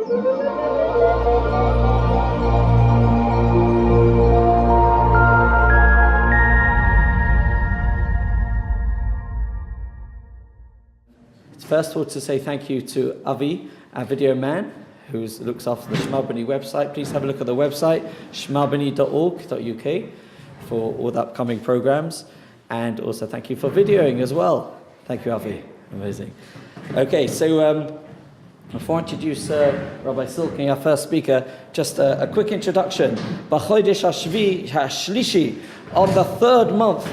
First of all, to say thank you to Avi, our video man, who looks after the Shema Bni website. Please have a look at the website, shemabni.org.uk, for all the upcoming programs. And also thank you for videoing as well. Thank you, Avi. Amazing. Okay, so before I introduce Rabbi Silkin, our first speaker, just a quick introduction. B'chodesh hashlishi, on the third month,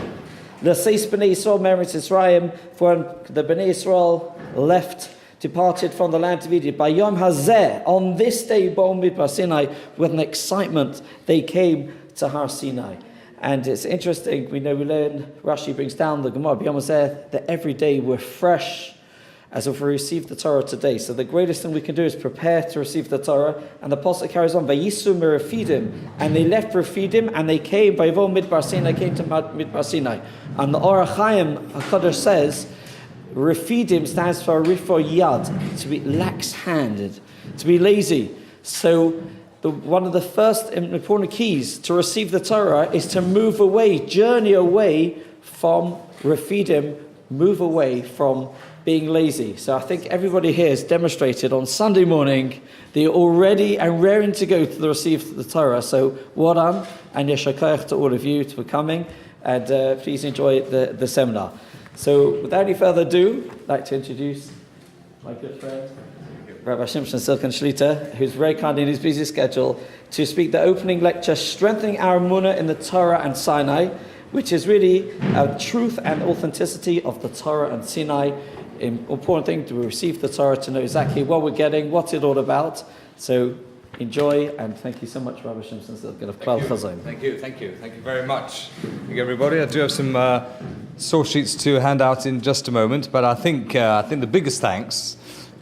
the Seis Bnei Yisrael Meretz Yisrael, when the Bnei Yisrael departed from the land of Egypt. By Yom Hazeh, on this day, Ba'om Midbar Sinai, with an excitement, they came to Har Sinai. And it's interesting, we learn, Rashi brings down the Gemara, B'Yom Hazeh, that every day we're fresh, as if we received the Torah today. So the greatest thing we can do is prepare to receive the Torah. And the Pasuk carries on, Vayisu Merafidim, and they left Refidim, and they came, Vayvo Midbar Sinai, came to Midbar Sinai. And the Orach Chaim HaKadosh says, Refidim stands for Rifo Yad, to be lax-handed, to be lazy. So one of the first important keys to receive the Torah is to move away, journey away from Refidim, move away from being lazy. So I think everybody here has demonstrated on Sunday morning that you're all ready and raring to go to receive the Torah. So well done, and yeshar koach to all of you for coming, and please enjoy the seminar. So without any further ado, I'd like to introduce my good friend, Rabbi Shimshon Silkin Shlita, who's very kind in his busy schedule to speak the opening lecture, Strengthening Our Emuna in the Torah and Sinai, which is really a truth and authenticity of the Torah and Sinai. Important thing to receive the Torah, to know exactly what we're getting, what's it all about. So enjoy, and thank you so much, Rabbi Shimshon Silkin of Klall Chazon. Thank you very much. Thank you, everybody. I do have some source sheets to hand out in just a moment, but I think the biggest thanks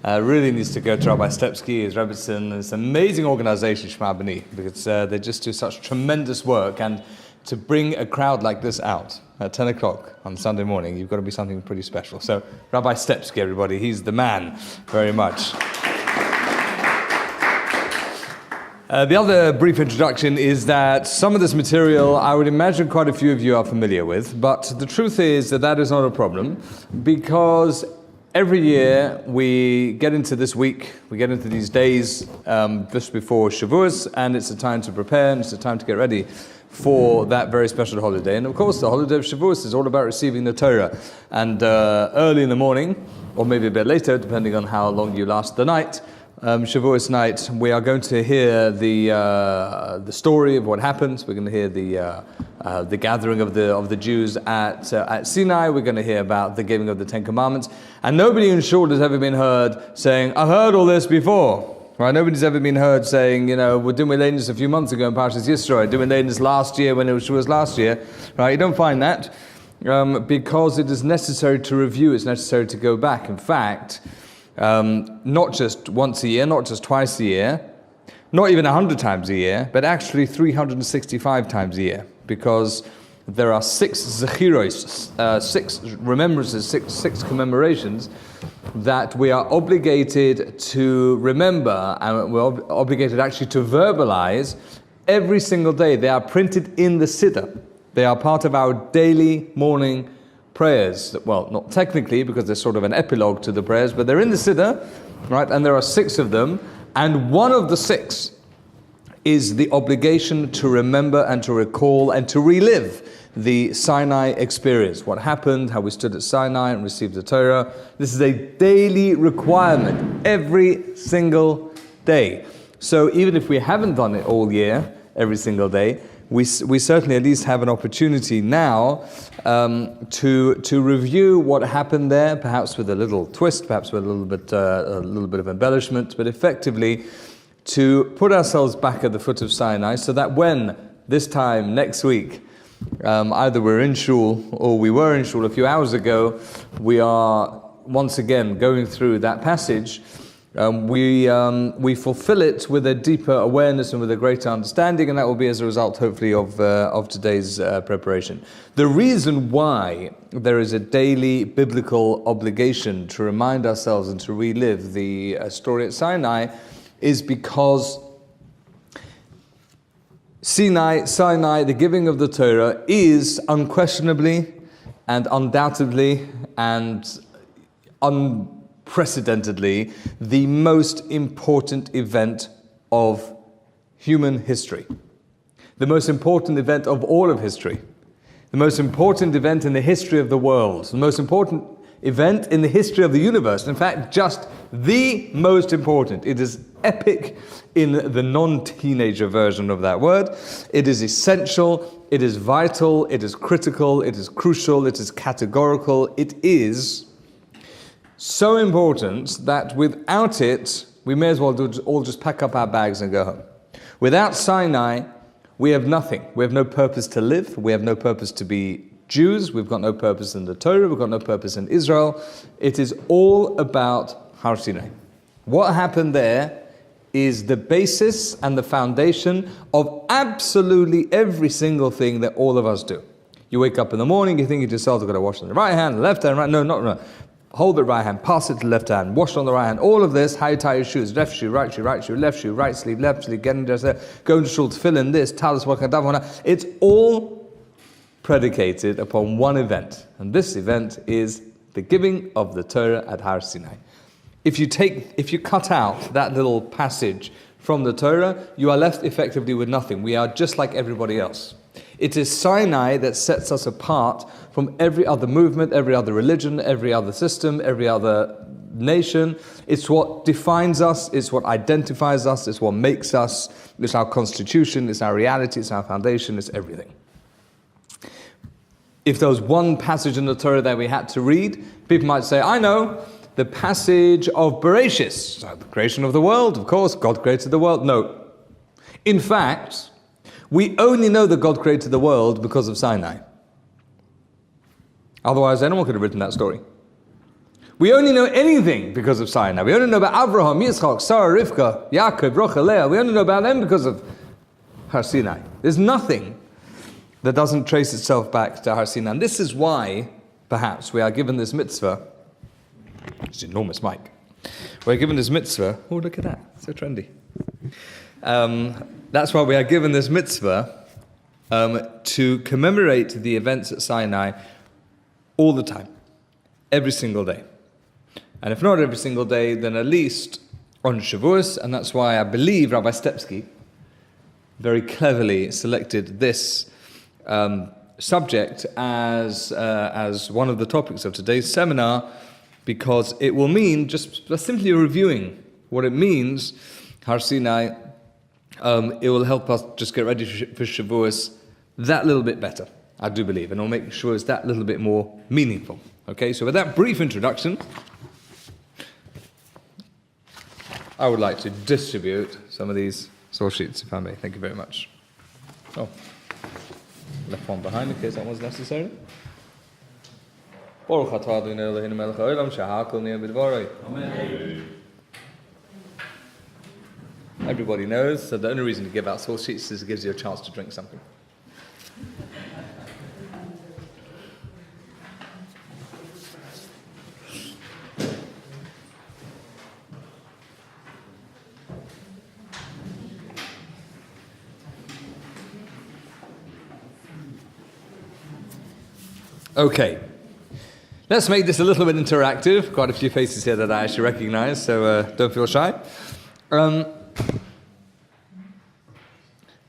really needs to go to Rabbi Stepsky, his Rebbetzin, this amazing organization, Shema Bni, because they just do such tremendous work, and to bring a crowd like this out at 10 o'clock on Sunday morning, you've got to be something pretty special. So Rabbi Stepsky, everybody, he's the man, very much. The other brief introduction is that some of this material I would imagine quite a few of you are familiar with, but the truth is that is not a problem, because every year we get into this week, we get into these days just before Shavous, and it's a time to prepare, and it's a time to get ready for that very special holiday. And of course, the holiday of Shavous is all about receiving the Torah. And early in the morning, or maybe a bit later, depending on how long you last the night, Shavuos night, we are going to hear the story of what happened. We're going to hear the gathering of the Jews at Sinai. We're going to hear about the giving of the Ten Commandments. And nobody in shul has ever been heard saying, "I heard all this before." Right? Nobody's ever been heard saying, "Well, didn't we learn this a few months ago in Parshas Yisro? Didn't we learn this last year when it was last year?" Right? You don't find that because it is necessary to review. It's necessary to go back. In fact, not just once a year, not just twice a year, not even 100 times a year, but actually 365 times a year, because there are 6 zechiros, 6 remembrances, six commemorations that we are obligated to remember, and we're obligated actually to verbalize every single day. They are printed in the Siddur. They are part of our daily morning prayers. Well, not technically, because they're sort of an epilogue to the prayers, but they're in the Siddur, right? And there are 6 of them, and one of the 6 is the obligation to remember and to recall and to relive the Sinai experience. What happened, how we stood at Sinai and received the Torah. This is a daily requirement, every single day. So even if we haven't done it all year, every single day, we certainly at least have an opportunity now to review what happened there, perhaps with a little twist, perhaps with a little bit of embellishment, but effectively to put ourselves back at the foot of Sinai, so that when this time next week, either we're in shul or we were in shul a few hours ago, we are once again going through that passage. We fulfill it with a deeper awareness and with a greater understanding, and that will be as a result, hopefully, of today's preparation. The reason why there is a daily biblical obligation to remind ourselves and to relive the story at Sinai is because Sinai, the giving of the Torah, is unquestionably and undoubtedly and unprecedentedly the most important event of human history. The most important event of all of history. The most important event in the history of the world. The most important event in the history of the universe. In fact, just the most important. It is epic in the non-teenager version of that word. It is essential, it is vital, it is critical, it is crucial, it is categorical. It is so important that without it, we may as well all just pack up our bags and go home. Without Sinai, we have nothing. We have no purpose to live. We have no purpose to be Jews. We've got no purpose in the Torah. We've got no purpose in Israel. It is all about Har Sinai. What happened there is the basis and the foundation of absolutely every single thing that all of us do. You wake up in the morning, you think to yourself, I've got to wash on the right hand, left hand, right. No. Hold the right hand, pass it to the left hand, wash on the right hand. All of this, how you tie your shoes, left shoe, right shoe, left shoe, right sleeve, getting dressed there, going to shul to fill in this, talis, it's all predicated upon one event. And this event is the giving of the Torah at Har Sinai. If you cut out that little passage from the Torah, you are left effectively with nothing. We are just like everybody else. It is Sinai that sets us apart from every other movement, every other religion, every other system, every other nation. It's what defines us, it's what identifies us, it's what makes us, it's our constitution, it's our reality, it's our foundation, it's everything. If there was one passage in the Torah that we had to read, people might say, I know, the passage of Bereshis, so the creation of the world, of course, God created the world. No. In fact, we only know that God created the world because of Sinai. Otherwise, anyone could have written that story. We only know anything because of Sinai. We only know about Abraham, Yitzchak, Sarah, Rivka, Yaakov, Rachel, Leah. We only know about them because of Har Sinai. There's nothing that doesn't trace itself back to Har Sinai. And this is why, perhaps, we are given this mitzvah. It's an enormous mic. We're given this mitzvah. Oh, look at that. So trendy. That's why we are given this mitzvah to commemorate the events at Sinai all the time, every single day. And if not every single day, then at least on Shavous, and that's why I believe Rabbi Stepsky very cleverly selected this subject as one of the topics of today's seminar, because it will mean, just simply reviewing what it means, Har Sinai, it will help us just get ready for Shavuos that little bit better, I do believe, and it'll make Shavuos that little bit more meaningful. Okay, so with that brief introduction, I would like to distribute some of these source sheets, if I may. Thank you very much. Oh, left one behind in case that was necessary. Amen. Everybody knows, so the only reason to give out source sheets is it gives you a chance to drink something. Okay, let's make this a little bit interactive. Quite a few faces here that I actually recognize, so don't feel shy.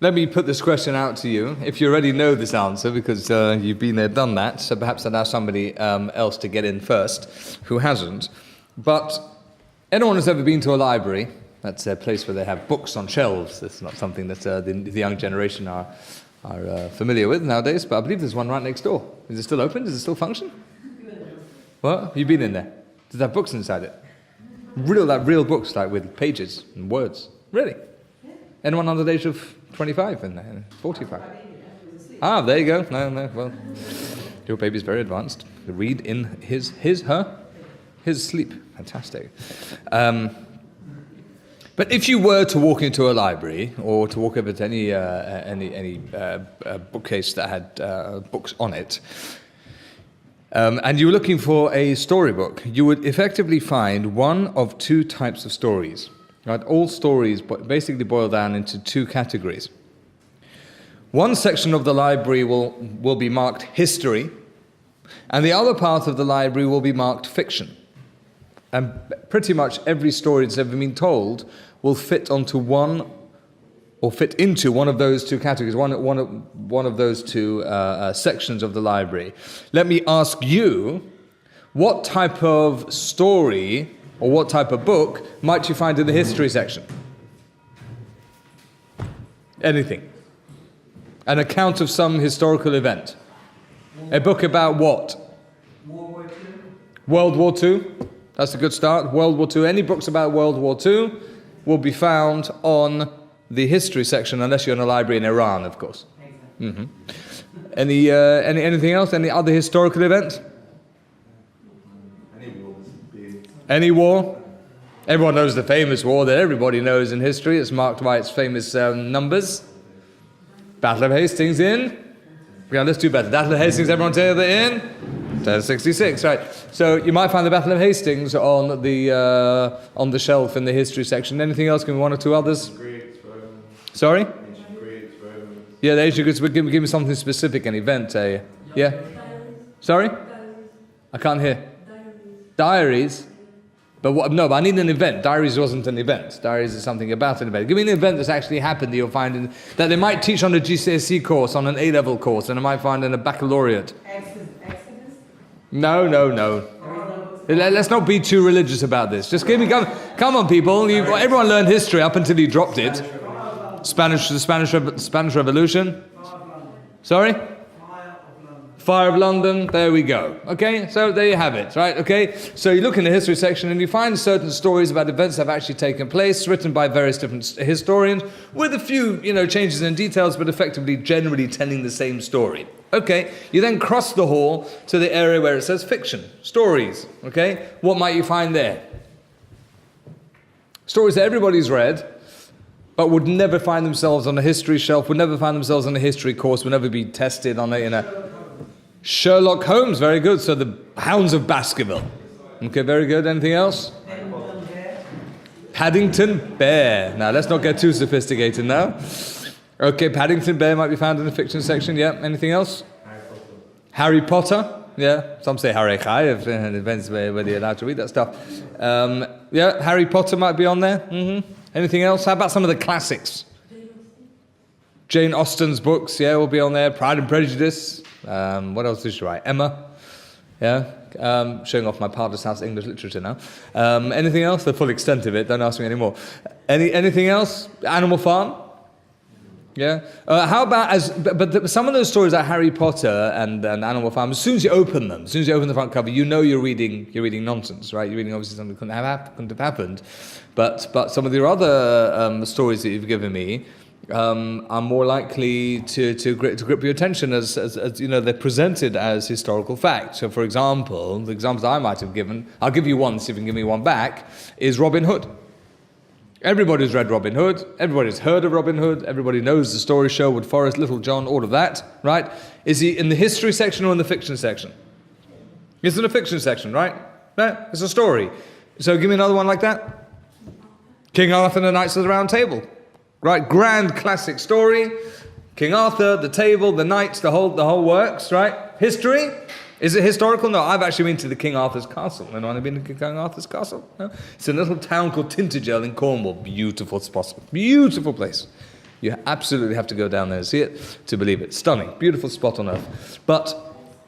Let me put this question out to you. If you already know this answer, because you've been there, done that, so perhaps allow somebody else to get in first who hasn't. But anyone who's ever been to a library, that's a place where they have books on shelves. It's not something that the young generation are familiar with nowadays, but I believe there's one right next door. Is it still open? Does it still function? What? You've been in there? Does it have books inside it? Real books, like with pages and words? Really? Anyone under the age of 25 and 45? Ah, there you go. No, well, your baby's very advanced. Read in his sleep. Fantastic. But if you were to walk into a library or to walk over to any bookcase that had books on it, and you were looking for a storybook, you would effectively find one of two types of stories. Right? All stories basically boil down into two categories. One section of the library will be marked history, and the other part of the library will be marked fiction. And pretty much every story that's ever been told will fit into one of those two categories, one of those two sections of the library. Let me ask you, what type of story or what type of book might you find in the history section? Anything. An account of some historical event. A book about what? World War II. World War II. That's a good start. World War II. Any books about World War II will be found on the history section, unless you're in a library in Iran, of course. Mm-hmm. Anything else? Any other historical event? Any war? Everyone knows the famous war that everybody knows in history. It's marked by its famous numbers. Battle of Hastings in? Yeah, let's do better. Battle of Hastings, everyone say that in? 1066, right. So you might find the Battle of Hastings on the shelf in the history section. Anything else? Give me one or two others. Greeks, Romans. Sorry? Ancient Greeks, Romans. Yeah, the ancient Greeks. Give me something specific, an event. Yeah? Sorry? I can't hear. Diaries? But what, no, but I need an event. Diaries wasn't an event. Diaries is something about an event. Give me an event that's actually happened that you'll find that they might teach on a GCSE course, on an A-level course, and I might find in a baccalaureate. Exodus? No. Let's not be too religious about this. Just give me, come on, people. Everyone learned history up until you dropped it. The Spanish Revolution. Sorry? Fire of London, there we go. Okay, so there you have it, right? Okay, so you look in the history section and you find certain stories about events that have actually taken place, written by various different historians, with a few, changes in details, but effectively generally telling the same story. Okay, you then cross the hall to the area where it says fiction, stories. Okay, what might you find there? Stories that everybody's read, but would never find themselves on a history shelf, would never find themselves on a history course, would never be tested on in a Sherlock Holmes, very good. So the Hounds of Baskerville. Okay, very good. Anything else? Paddington Bear. Now, let's not get too sophisticated now. Okay, Paddington Bear might be found in the fiction section. Yeah, anything else? Harry Potter. Yeah, some say Harry Chai, if it depends whether you're allowed to read that stuff. Yeah, Harry Potter might be on there. Mm-hmm. Anything else? How about some of the classics? Jane Austen's books, yeah, will be on there. Pride and Prejudice. What else did she write? Emma. Yeah. Showing off my Parder's House English literature now. Anything else? The full extent of it. Don't ask me anymore. Anything else? Animal Farm. Yeah. How about some of those stories like Harry Potter and Animal Farm? As soon as you open the front cover, you're reading nonsense, right? You're reading obviously something that couldn't have happened. But some of the other stories that you've given me are more likely to grip your attention as they're presented as historical facts. So, for example, the examples I might have given, I'll give you one, see if you can give me one back, is Robin Hood. Everybody's read Robin Hood, everybody's heard of Robin Hood, everybody knows the story, Sherwood Forest, Little John, all of that, right? Is he in the history section or in the fiction section? It's in the fiction section, right? No, it's a story. So give me another one like that. King Arthur and the Knights of the Round Table. Right, grand classic story. King Arthur, the table, the knights, the whole works, right? History? Is it historical? No, I've actually been to the King Arthur's castle. Anyone have been to King Arthur's castle? No? It's a little town called Tintagel in Cornwall. Beautiful spot. Beautiful place. You absolutely have to go down there and see it to believe it. Stunning. Beautiful spot on earth. But,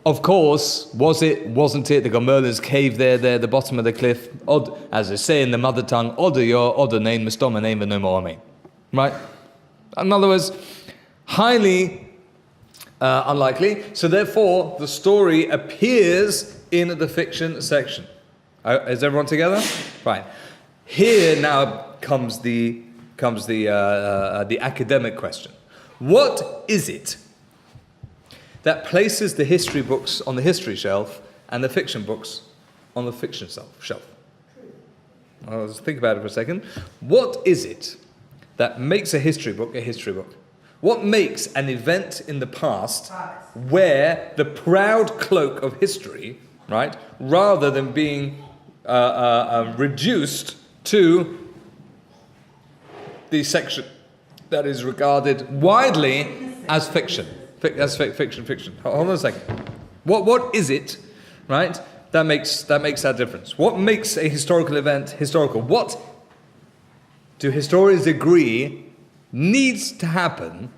of course, wasn't it? They got Merlin's cave there, the bottom of the cliff. Odd, as they say in the mother tongue, odder name, mistoma name, no more me. Right? In other words, highly unlikely. So therefore, the story appears in the fiction section. Is everyone together? Right. Here now comes the academic question. What is it that places the history books on the history shelf and the fiction books on the fiction shelf? Well, let's think about it for a second. What is it that makes a history book a history book? What makes an event in the past wear the proud cloak of history, right, rather than being reduced to the section that is regarded widely as fiction. Fiction. Hold on a second. What is it, right, that makes that difference? What makes a historical event historical? What do historians agree needs to happen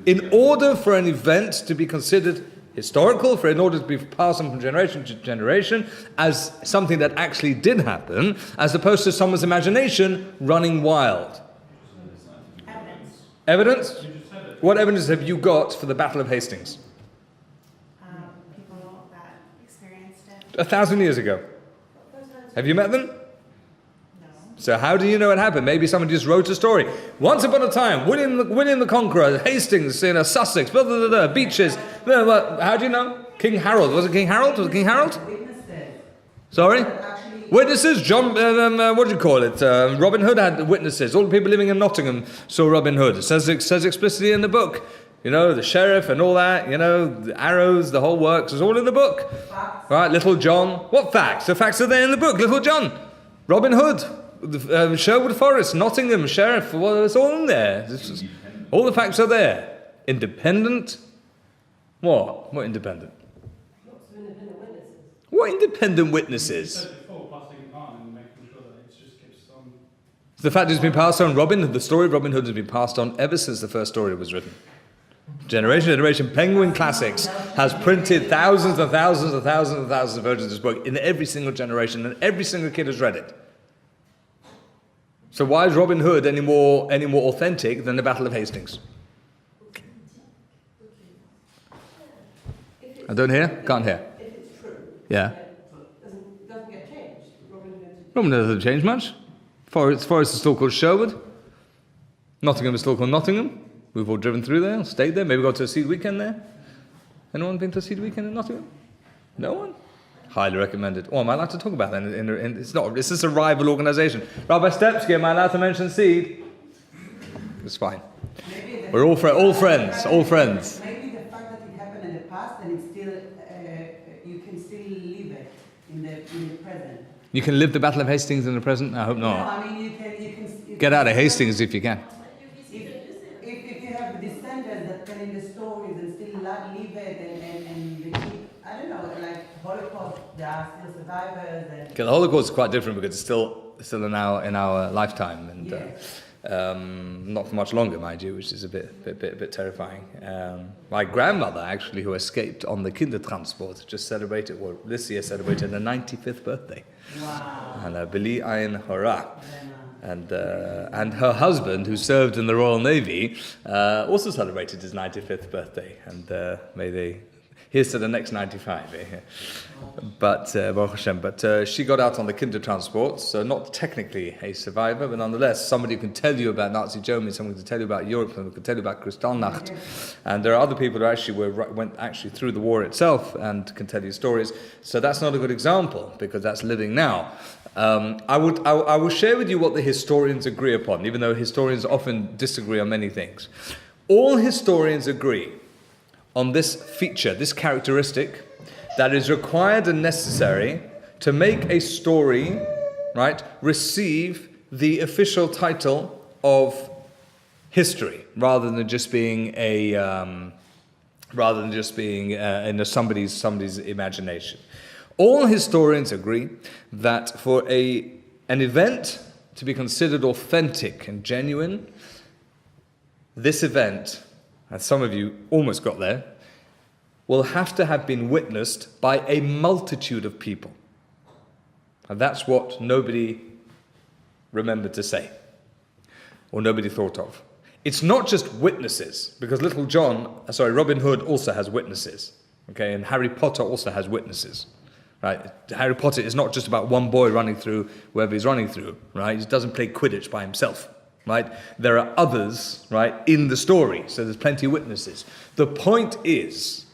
in order for an event to be considered historical, in order to be passed on from generation to generation as something that actually did happen, as opposed to someone's imagination running wild? Evidence? What evidence have you got for the Battle of Hastings? People that experienced it. 1,000 years ago. Have you met them? No. So how do you know it happened? Maybe someone just wrote a story. Once upon a time, William the Conqueror, Hastings, Sussex, blah, blah, blah, blah, beaches. Blah, blah. How do you know? King Harold. Was it King Harold? Was it King Harold? Witnesses. Sorry? Actually, Witnesses? John, what do you call it? Robin Hood had witnesses. All the people living in Nottingham saw Robin Hood. It says explicitly in the book. You know, the sheriff and all that, you know, the arrows, the whole works, it's all in the book. facts. Right, Little John. What facts? The facts are there in the book. Little John. Robin Hood. Sherwood Forest, Nottingham, sheriff. Well, it's all in there. All the facts are there. Independent? What? What independent? What independent witnesses? The fact it's been passed on, the story of Robin Hood has been passed on ever since the first story was written. Generation to generation, Penguin Classics has printed thousands and thousands and thousands and thousands of versions of this book in every single generation, and every single kid has read it. So why is Robin Hood any more authentic than the Battle of Hastings? I don't hear? Can't hear. If it's true, Yeah. doesn't get changed. Robin Hood doesn't change much. Forest is still called Sherwood. Nottingham is still called Nottingham. We've all driven through there, stayed there, maybe got to a seed weekend there. Anyone been to a seed weekend in Nottingham? No one? Highly recommended. Oh, am I allowed to talk about that? It's not. This is a rival organisation. Rabbi Stepsky, am I allowed to mention seed? It's fine. We're all friends. All friends. Maybe the fact that it happened in the past and it's still, you can still live it in the present. You can live the Battle of Hastings in the present? I hope No, not. I mean you can Get out of Hastings if you can. If you have descendants that telling the stories and still live it and they keep, I don't know, like Holocaust, there are still survivors and Okay, the Holocaust is quite different because it's still in our lifetime, and not for much longer, mind you, which is a bit terrifying. My grandmother, actually, who escaped on the Kindertransport, just celebrated, well, this year celebrated her 95th birthday. wow. And Bili Ayin Hora. And her husband, who served in the Royal Navy, also celebrated his 95th birthday. And here's to the next 95. But Baruch Hashem. But she got out on the Kindertransport, so not technically a survivor, but nonetheless somebody who can tell you about Nazi Germany, someone who can tell you about Europe, someone who can tell you about Kristallnacht. And there are other people who actually went through the war itself and can tell you stories. So that's not a good example because that's living now. I will share with you what the historians agree upon, even though historians often disagree on many things. All historians agree on this feature, this characteristic that is required and necessary to make a story, right, receive the official title of history, rather than just being in somebody's imagination. All historians agree that for an event to be considered authentic and genuine, this event, as some of you almost got there, will have to have been witnessed by a multitude of people. And that's what nobody remembered to say, or nobody thought of. It's not just witnesses, because Robin Hood also has witnesses, okay, and Harry Potter also has witnesses. Right, Harry Potter is not just about one boy running through wherever he's running through, right? He doesn't play Quidditch by himself, right? There are others, right, in the story, so there's plenty of witnesses. The point is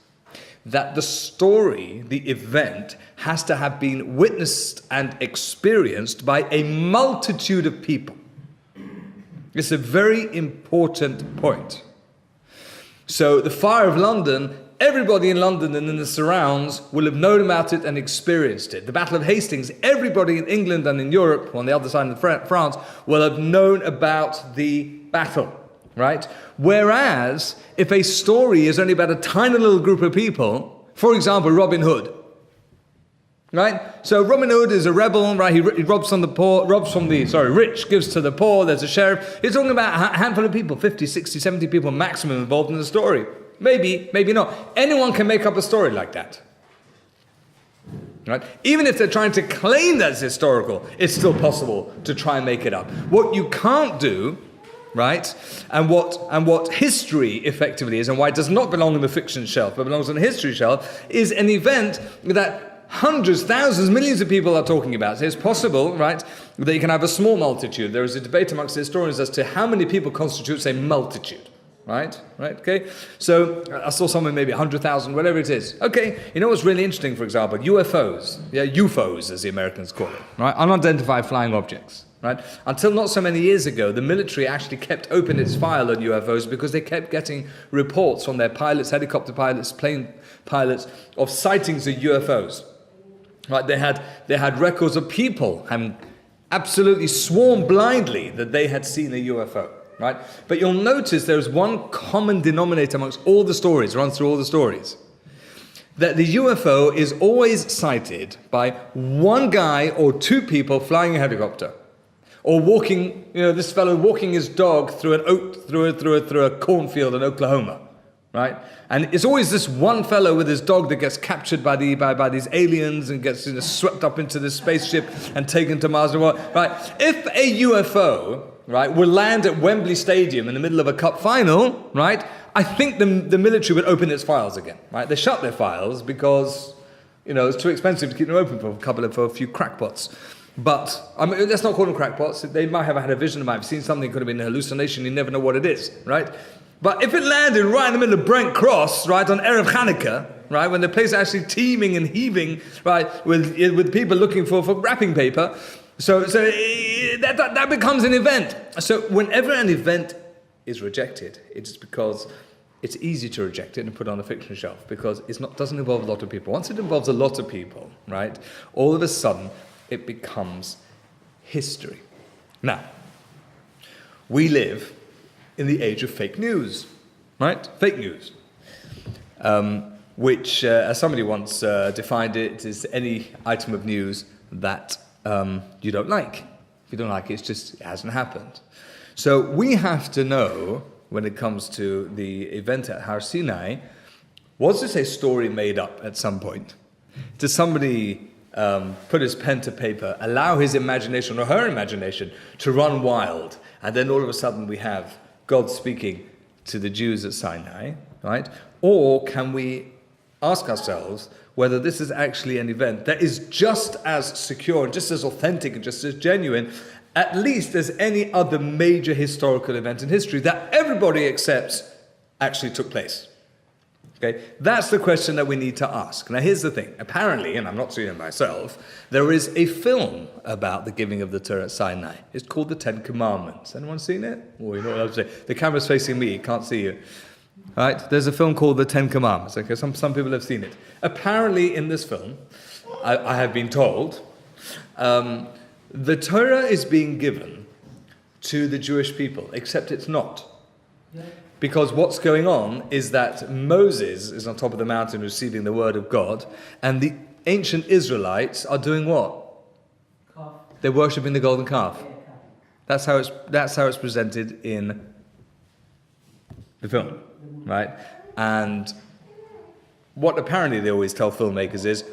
that the story, the event, has to have been witnessed and experienced by a multitude of people. It's a very important point. So the Fire of London everybody in London and in the surrounds will have known about it and experienced it. The Battle of Hastings, everybody in England and in Europe, on the other side of France, will have known about the battle, right? Whereas, if a story is only about a tiny little group of people, for example, Robin Hood, right? So Robin Hood is a rebel, right? He robs from the poor, rich, gives to the poor, there's a sheriff. He's talking about a handful of people, 50, 60, 70 people maximum involved in the story. Maybe, maybe not. Anyone can make up a story like that. Right? Even if they're trying to claim that's historical, it's still possible to try and make it up. What you can't do, right, and what history effectively is, and why it does not belong on the fiction shelf, but belongs on the history shelf, is an event that hundreds, thousands, millions of people are talking about. So it's possible, right, that you can have a small multitude. There is a debate amongst historians as to how many people constitutes a multitude. Right, okay. So I saw somewhere maybe 100,000, whatever it is. Okay, you know what's really interesting, for example, UFOs, UFOs as the Americans call it, right? Unidentified flying objects, right? Until not so many years ago, the military actually kept open its file on UFOs because they kept getting reports from their pilots, helicopter pilots, plane pilots, of sightings of UFOs. Right? They had records of people having absolutely sworn blindly that they had seen a UFO. Right? But you'll notice there's one common denominator amongst all the stories, runs through all the stories, that the UFO is always sighted by one guy or two people flying a helicopter, or walking, this fellow walking his dog through a cornfield in Oklahoma, right? And it's always this one fellow with his dog that gets captured by these aliens and gets swept up into this spaceship and taken to Mars and what, right? If a UFO, right, will land at Wembley Stadium in the middle of a cup final, right, I think the military would open its files again, right? They shut their files because, it's too expensive to keep them open for a few crackpots. But, I mean, let's not call them crackpots. They might have had a vision, they might have seen something, could have been a hallucination, you never know what it is, right? But if it landed right in the middle of Brent Cross, right, on Erev Hanukkah, right, when the place is actually teeming and heaving, right, with people looking for wrapping paper, so that becomes an event. So whenever an event is rejected, it's because it's easy to reject it and put it on the fiction shelf because doesn't involve a lot of people. Once it involves a lot of people, right, all of a sudden it becomes history. Now, we live in the age of fake news, right? Fake news, which, as somebody once defined it, is any item of news that you don't like. If you don't like it, it hasn't happened. So we have to know, when it comes to the event at Har Sinai, was this a story made up at some point? Does somebody put his pen to paper, allow his imagination or her imagination to run wild, and then all of a sudden we have God speaking to the Jews at Sinai, right? Or can we ask ourselves whether this is actually an event that is just as secure and just as authentic and just as genuine, at least as any other major historical event in history that everybody accepts actually took place. Okay, that's the question that we need to ask. Now here's the thing. Apparently, and I'm not seeing it myself, there is a film about the giving of the Torah at Sinai. It's called The Ten Commandments. Anyone seen it? Well, you know what I was saying. The camera's facing me, can't see you. All right, there's a film called The Ten Commandments. Okay, some people have seen it. Apparently, in this film, I have been told, the Torah is being given to the Jewish people, except it's not. Because what's going on is that Moses is on top of the mountain receiving the word of God, and the ancient Israelites are doing what? Calf. They're worshipping the golden calf. That's how it's presented in the film, right? And what apparently they always tell filmmakers is,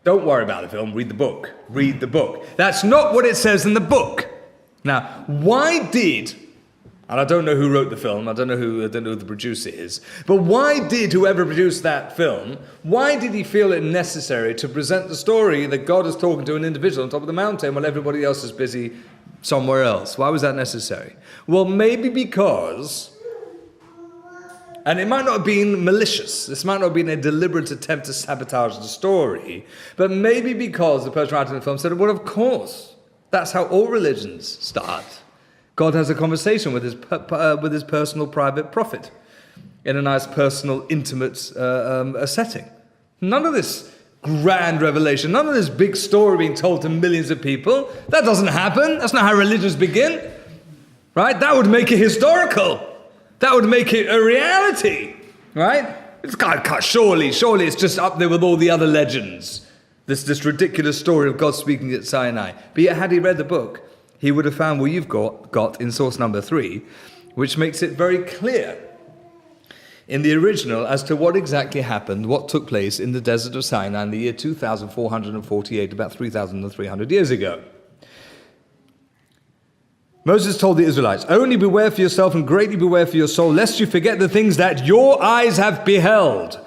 don't worry about the film, read the book. Read the book. That's not what it says in the book. Now, why did, and I don't know who wrote the film, I don't know who the producer is, but why did whoever produced that film, why did he feel it necessary to present the story that God is talking to an individual on top of the mountain while everybody else is busy somewhere else? Why was that necessary? Well, maybe because, and it might not have been malicious, this might not have been a deliberate attempt to sabotage the story, but maybe because the person writing the film said, well, of course, that's how all religions start. God has a conversation with his personal private prophet. in a nice personal, intimate setting. None of this grand revelation, none of this big story being told to millions of people. That doesn't happen. That's not how religions begin. Right? That would make it historical. That would make it a reality. Right? Surely it's just up there with all the other legends. This ridiculous story of God speaking at Sinai. But yet, had he read the book, he would have found what you've got in source number 3, which makes it very clear in the original as to what exactly happened, what took place in the desert of Sinai in the year 2448, about 3,300 years ago. Moses told the Israelites, "Only beware for yourself and greatly beware for your soul, lest you forget the things that your eyes have beheld."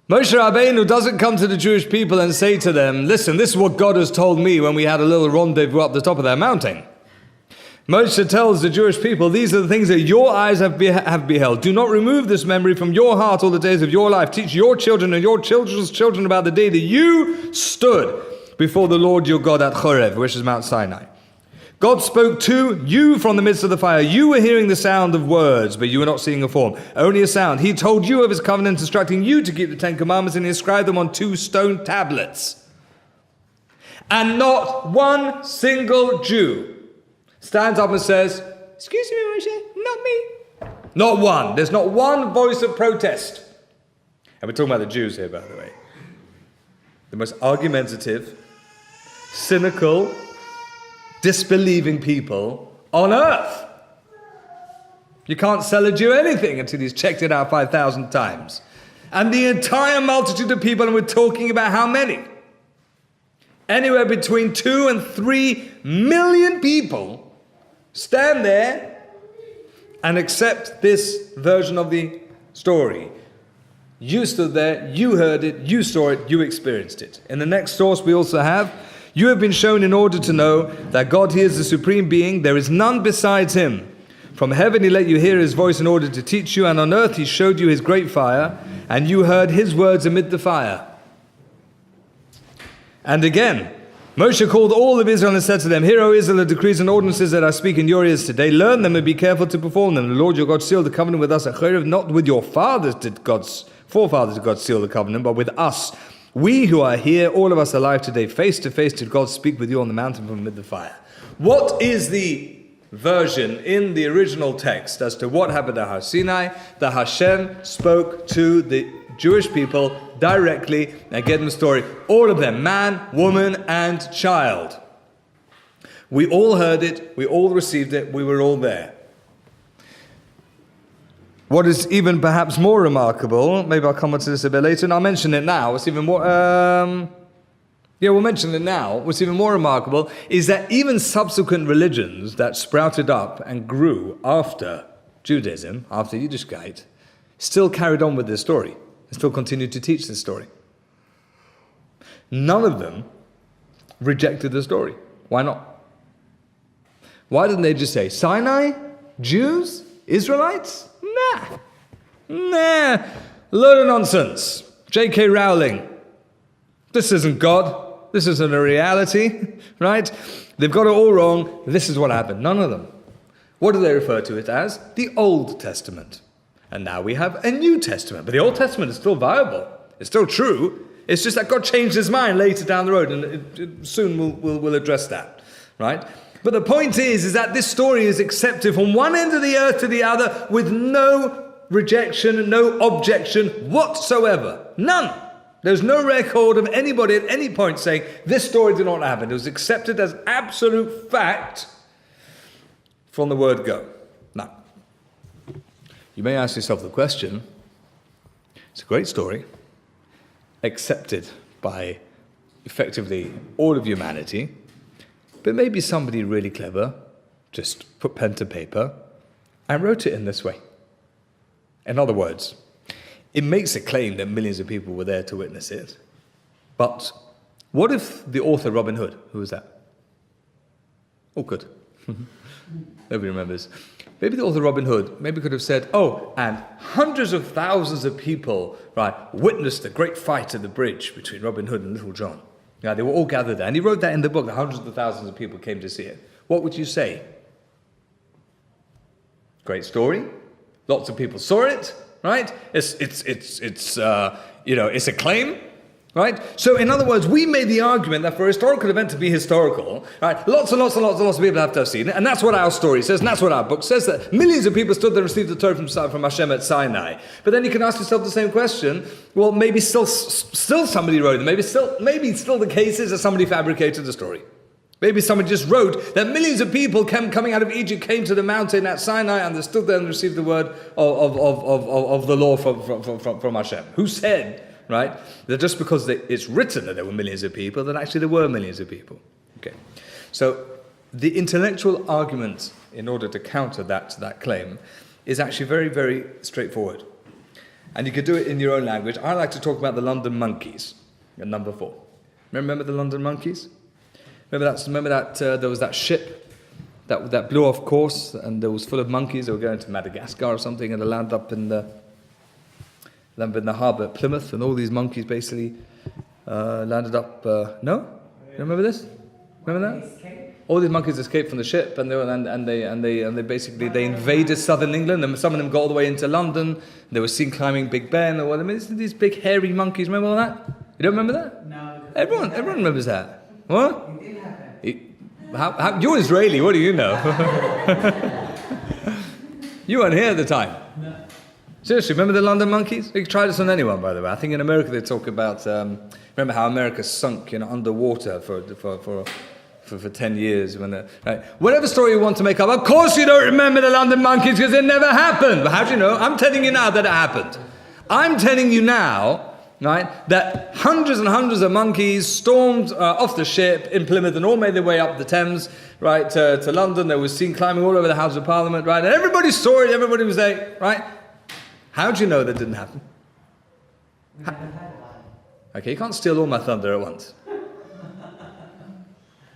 Moshe Rabbeinu doesn't come to the Jewish people and say to them, "Listen, this is what God has told me when we had a little rendezvous up the top of that mountain." Moshe tells the Jewish people, "These are the things that your eyes have beheld. Do not remove this memory from your heart all the days of your life. Teach your children and your children's children about the day that you stood before the Lord your God at Horeb," which is Mount Sinai. God spoke to you from the midst of the fire. You were hearing the sound of words, but you were not seeing a form, only a sound. He told you of his covenant, instructing you to keep the 10 Commandments, and he inscribed them on 2 stone tablets. And not one single Jew stands up and says, "Excuse me, Moshe, not me." Not one. There's not one voice of protest. And we're talking about the Jews here, by the way. The most argumentative, cynical, disbelieving people on earth. You can't sell a Jew anything until he's checked it out 5,000 times. And the entire multitude of people, and we're talking about how many? Anywhere between 2 and 3 million people stand there and accept this version of the story. You stood there, you heard it, you saw it, you experienced it. In the next source we also have, "You have been shown in order to know that God, he is the supreme being, there is none besides him. From heaven he let you hear his voice in order to teach you, and on earth he showed you his great fire, and you heard his words amid the fire." And again, Moshe called all of Israel and said to them, "Hear, O Israel, the decrees and ordinances that I speak in your ears today. Learn them and be careful to perform them. The Lord your God sealed the covenant with us at Horeb. Not with your forefathers did God seal the covenant, but with us. We who are here, all of us alive today, face to face, did God speak with you on the mountain from amid the fire." What is the version in the original text as to what happened at Har Sinai? That Hashem spoke to the Jewish people directly. Now get in the story. All of them, man, woman, and child. We all heard it. We all received it. We were all there. What is even perhaps more remarkable, maybe I'll come on to this a bit later, and I'll mention it now. It's even more, we'll mention it now. What's even more remarkable is that even subsequent religions that sprouted up and grew after Judaism, after Yiddishkeit, still carried on with this story. Still continued to teach this story. None of them rejected the story. Why not? Why didn't they just say, Sinai, Jews, Israelites? Nah. Load of nonsense. J.K. Rowling. This isn't God. This isn't a reality, right? They've got it all wrong. This is what happened. None of them. What do they refer to it as? The Old Testament. And now we have a New Testament. But the Old Testament is still viable. It's still true. It's just that God changed his mind later down the road, and soon we'll address that, right? But the point is that this story is accepted from one end of the earth to the other with no rejection, no objection whatsoever. None. There's no record of anybody at any point saying, this story did not happen. It was accepted as absolute fact from the word go. Now, you may ask yourself the question, it's a great story, accepted by effectively all of humanity, but maybe somebody really clever just put pen to paper and wrote it in this way. In other words, it makes a claim that millions of people were there to witness it. But what if the author, Robin Hood, who was that? Oh, good. Nobody remembers. Maybe the author, Robin Hood, maybe could have said, and hundreds of thousands of people, right, witnessed the great fight at the bridge between Robin Hood and Little John. Yeah, they were all gathered there. And he wrote that in the book, that hundreds of thousands of people came to see it. What would you say? Great story, Lots of people saw it, right? It's a claim, right? So in other words, we made the argument that for a historical event to be historical, right, lots and lots of people have to have seen it, and that's what our story says, and that's what our book says, that millions of people stood there and received the Torah from Hashem at Sinai. But then you can ask yourself the same question, well, maybe still somebody wrote it, maybe still the case is that somebody fabricated the story. Maybe somebody just wrote that millions of people coming out of Egypt came to the mountain at Sinai and they stood there and received the word of the law from Hashem. Who said, right, that just because it's written that there were millions of people, that actually there were millions of people? Okay, so the intellectual argument in order to counter that claim is actually very, very straightforward. And you could do it in your own language. I like to talk about the London monkeys at number 4. Remember the London monkeys? Remember that there was that ship that blew off course, and there was full of monkeys. They were going to Madagascar or something, and they landed up in the harbour at Plymouth, and all these monkeys basically landed up. No, you remember this? Remember that? All these monkeys escaped from the ship, and they basically invaded southern England, and some of them got all the way into London. They were seen climbing Big Ben, or these big hairy monkeys. Remember all that? You don't remember that? No. Everyone remembers that. What? It didn't happen. You're Israeli, what do you know? You weren't here at the time. No. Seriously, remember the London monkeys? You can try this on anyone, by the way. I think in America they talk about, remember how America sunk underwater for 10 years. Right? Whatever story you want to make up, of course you don't remember the London monkeys because it never happened. But how do you know? I'm telling you now that it happened. I'm telling you now, right, that hundreds and hundreds of monkeys stormed off the ship in Plymouth and all made their way up the Thames, right, to London. They were seen climbing all over the House of Parliament, right, and everybody saw it, everybody was there, right? How do you know that didn't happen? We never had one. Okay, you can't steal all my thunder at once.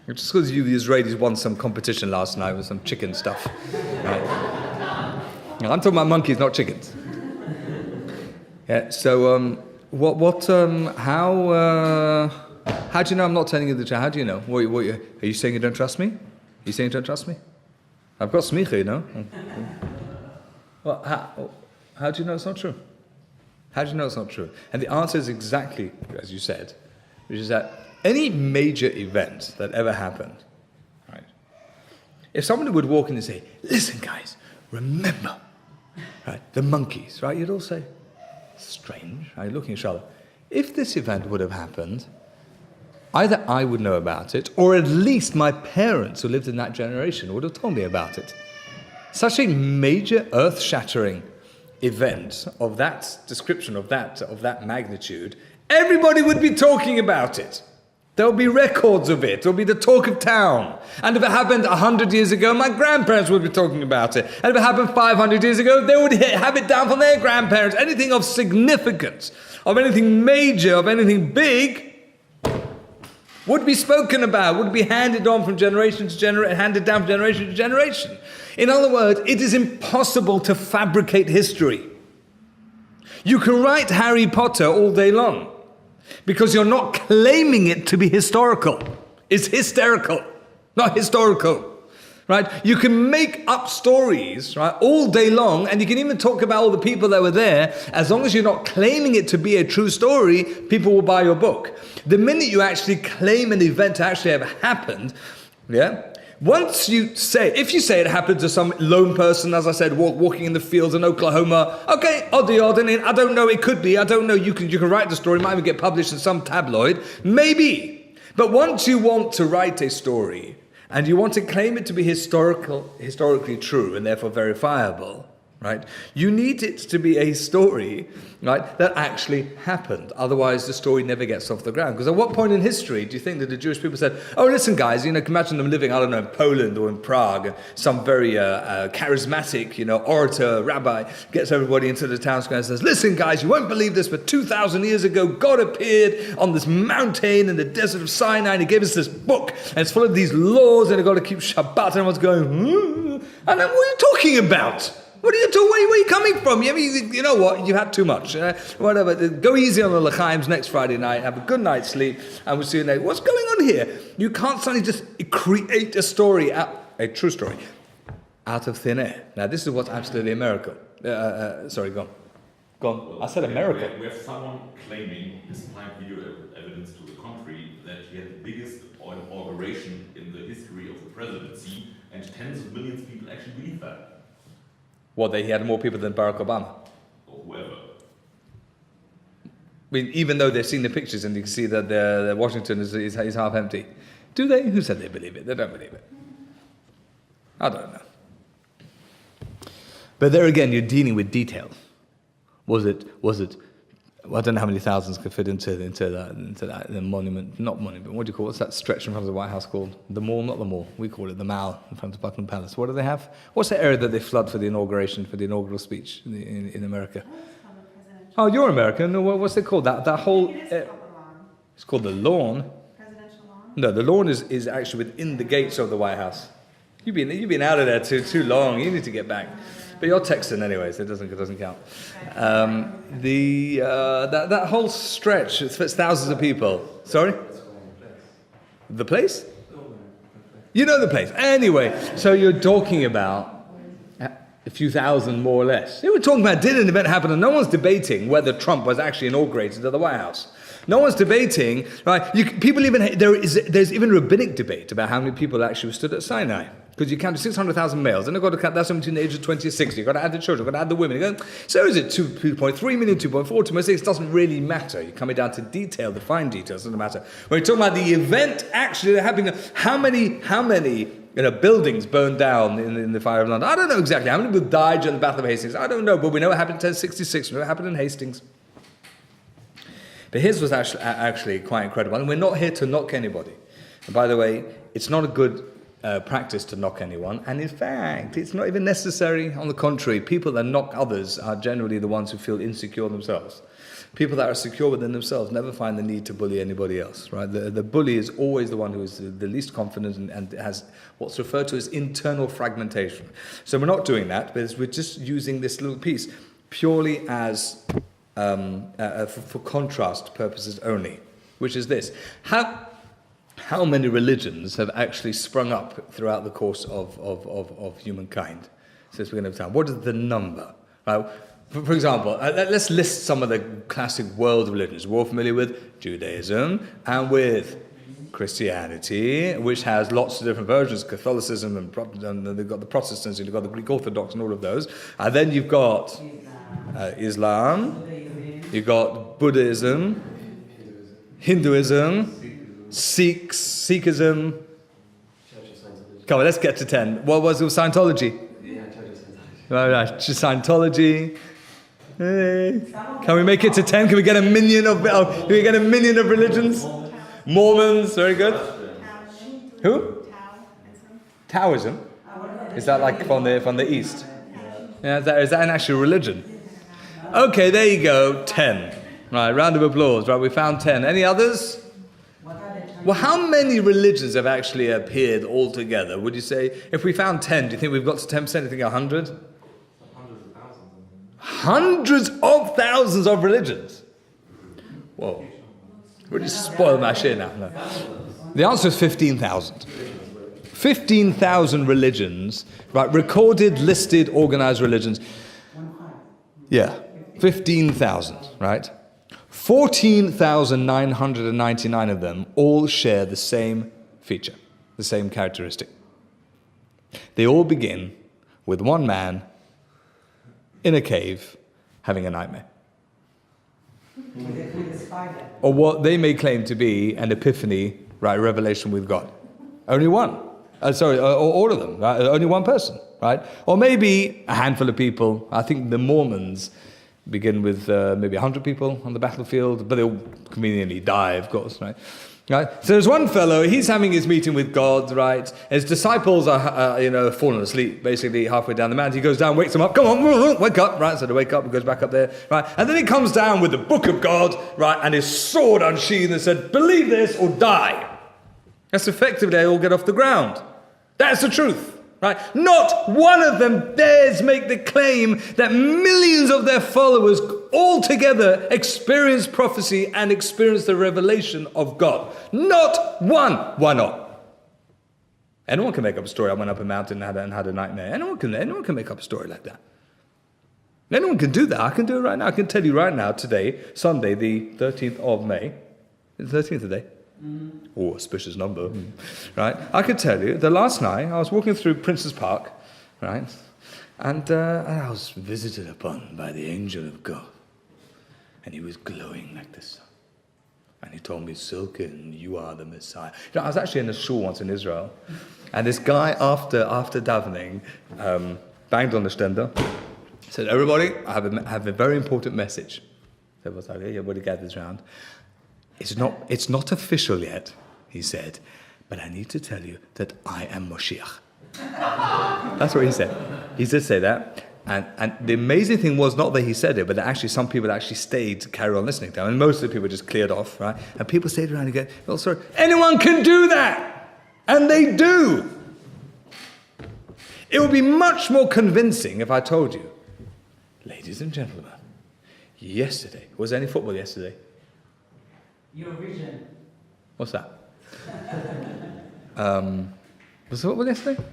Just because you, the Israelis, won some competition last night with some chicken stuff. Right? I'm talking about monkeys, not chickens. Yeah, so, how do you know I'm not telling you the truth? How do you know? Are you saying you don't trust me? Are you saying you don't trust me? I've got smicha, you know. Well, how do you know it's not true? How do you know it's not true? And the answer is exactly as you said, which is that any major event that ever happened, right? If somebody would walk in and say, listen guys, remember, right, the monkeys, right? You'd all say, strange, right? Looking at each other. If this event would have happened, either I would know about it, or at least my parents who lived in that generation would have told me about it. Such a major earth-shattering event of that description, of that magnitude, everybody would be talking about it. There will be records of it. It will be the talk of town. And if it happened 100 years ago, my grandparents would be talking about it. And if it happened 500 years ago, they would have it down from their grandparents. Anything of significance, of anything major, of anything big, would be spoken about, would be handed on from generation to generation, handed down from generation to generation. In other words, it is impossible to fabricate history. You can write Harry Potter all day long, because you're not claiming it to be historical. It's hysterical, not historical, right? You can make up stories, right, all day long, and you can even talk about all the people that were there. As long as you're not claiming it to be a true story, people will buy your book. The minute you actually claim an event to actually have happened, yeah, once you say, if you say it happened to some lone person, as I said, walking in the fields in Oklahoma, okay, odd, I don't know, it could be, I don't know, you can write the story, it might even get published in some tabloid, maybe. But once you want to write a story, and you want to claim it to be historically true, and therefore verifiable, right, you need it to be a story, right, that actually happened. Otherwise, the story never gets off the ground. Because at what point in history do you think that the Jewish people said, oh, listen, guys, you know, imagine them living, I don't know, in Poland or in Prague, and some very charismatic, you know, orator, rabbi, gets everybody into the town square and says, listen, guys, you won't believe this, but 2,000 years ago, God appeared on this mountain in the desert of Sinai, and he gave us this book, and it's full of these laws, and you've got to keep Shabbat, and everyone's going, and then what are you talking about? What are you doing? Where are you coming from? You know what? You had too much. Whatever. Go easy on the L'chaims next Friday night. Have a good night's sleep. And we'll see you later. What's going on here? You can't suddenly just create a story, a true story, out of thin air. Now, this is what's absolutely American. Sorry, go on. Go on. I said America. We have someone claiming, supplying video evidence to the contrary, that he had the biggest inauguration in the history of the presidency, and tens of millions of people actually believe that. What, that he had more people than Barack Obama? Or whoever. I mean, even though they've seen the pictures and you can see that the Washington is half empty. Do they? Who said they believe it? They don't believe it. I don't know. But there again, you're dealing with detail. Was it? Well, I don't know how many thousands could fit into that the monument. Not monument. What do you call it? What's that stretch in front of the White House called? The Mall, not the Mall. We call it the Mall in front of Buckingham Palace. What do they have? What's the area that they flood for the inauguration, for the inaugural speech in America? Oh, you're American. No, what's it called? That whole. It is called the lawn. It's called the lawn. Presidential lawn. No, the lawn is actually within the gates of the White House. You've been out of there too long. You need to get back. But you're Texan anyway, so it doesn't count. That whole stretch, it fits thousands of people. Sorry? The place? You know the place. Anyway, so you're talking about a few thousand more or less. They were talking about, did an event happen? And no one's debating whether Trump was actually inaugurated at the White House. No one's debating, right? There's even rabbinic debate about how many people actually stood at Sinai. Because you counted 600,000 males, and you've got to count that's between the age of 20 and 60. You've got to add the children, you've got to add the women. So is it 2.3 million, 2.4, 2.6? It doesn't really matter. You're coming down to detail, the fine details, doesn't matter. When you're talking about the event actually happening, how many buildings burned down in the fire of London? I don't know exactly. How many people died during the Battle of Hastings? I don't know, but we know it happened in 1066. We know it happened in Hastings. But his was actually quite incredible. And we're not here to knock anybody. And by the way, it's not a good practice to knock anyone. And in fact, it's not even necessary. On the contrary, people that knock others are generally the ones who feel insecure themselves. People that are secure within themselves never find the need to bully anybody else, right? The bully is always the one who is the least confident and has what's referred to as internal fragmentation. So we're not doing that, but we're just using this little piece purely as for contrast purposes only, which is this. How many religions have actually sprung up throughout the course of humankind since the beginning of time? What is the number? Right? For example, let's list some of the classic world religions. We're all familiar with Judaism and with Christianity, which has lots of different versions, Catholicism and they've got the Protestants, you've got the Greek Orthodox and all of those. And then you've got Islam, you've got Buddhism, Hinduism, Sikhism. Come on, let's get to 10. What was it? Scientology? Yeah, Church of Scientology. Right, Scientology. Hey. Can we make it to 10? Can we get a minion of religions? Mormons, very good. Who? Taoism. Is that like from the east? Yeah, is that an actual religion? Okay, there you go. 10. Right, round of applause. Right, we found 10. Any others? Well, how many religions have actually appeared altogether? Would you say, if we found 10, do you think we've got to 10%? Do you think 100? Hundreds of thousands of religions. Whoa. Really spoiled my shit now. No. The answer is 15,000. 15,000 religions, right? Recorded, listed, organized religions. Yeah, 15,000, right? 14,999 of them all share the same feature, the same characteristic. They all begin with one man in a cave having a nightmare. Or what they may claim to be an epiphany, right, revelation with God. Only one. Or all of them, right? Only one person, right? Or maybe a handful of people. I think the Mormons begin with maybe 100 people on the battlefield, but they'll conveniently die, of course, right? Right? So there's one fellow, he's having his meeting with God, right? His disciples are, falling asleep, basically, halfway down the mountain. He goes down, wakes them up, come on, wake up, right? So they wake up, he goes back up there, right? And then he comes down with the book of God, right? And his sword unsheathed and said, believe this or die. That's effectively, they all get off the ground. That's the truth. Right? Not one of them dares make the claim that millions of their followers all together experience prophecy and experience the revelation of God. Not one. Why not? Anyone can make up a story. I went up a mountain and had a nightmare. Anyone can make up a story like that. Anyone can do that. I can do it right now. I can tell you right now, today, Sunday, the 13th of May. It's the 13th today. Oh, auspicious number. Right? I can tell you that last night I was walking through Prince's Park, right? And I was visited upon by the angel of God. And he was glowing like the sun. And he told me, Silkin, you are the Messiah. I was actually in a shul once in Israel. And this guy, after davening, banged on the stender, said, everybody, I have a very important message. So what's like, everybody gathers around. It's not official yet, he said, but I need to tell you that I am Moshiach. That's what he said. He did say that. And the amazing thing was not that he said it, but that actually some people actually stayed to carry on listening to him. And most of the people just cleared off, right? And people stayed around and go, well, sorry, anyone can do that! And they do! It would be much more convincing if I told you, ladies and gentlemen, yesterday, was there any football yesterday? Eurovision. What's that? Was there football yesterday?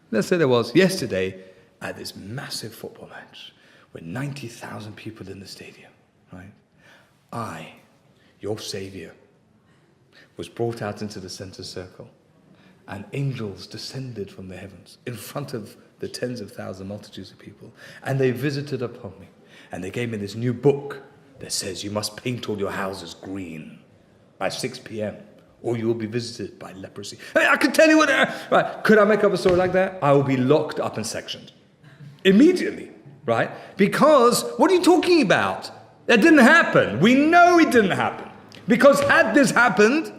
Let's say there was. Yesterday, at this massive football match with 90,000 people in the stadium, right? I, your Savior, was brought out into the center circle, and angels descended from the heavens in front of the tens of thousands, multitudes of people, and they visited upon me, and they gave me this new book that says you must paint all your houses green by 6 p.m. or you will be visited by leprosy. Hey, I can tell you what. Right? Could I make up a story like that? I will be locked up and sectioned immediately, right? Because what are you talking about? That didn't happen. We know it didn't happen because had this happened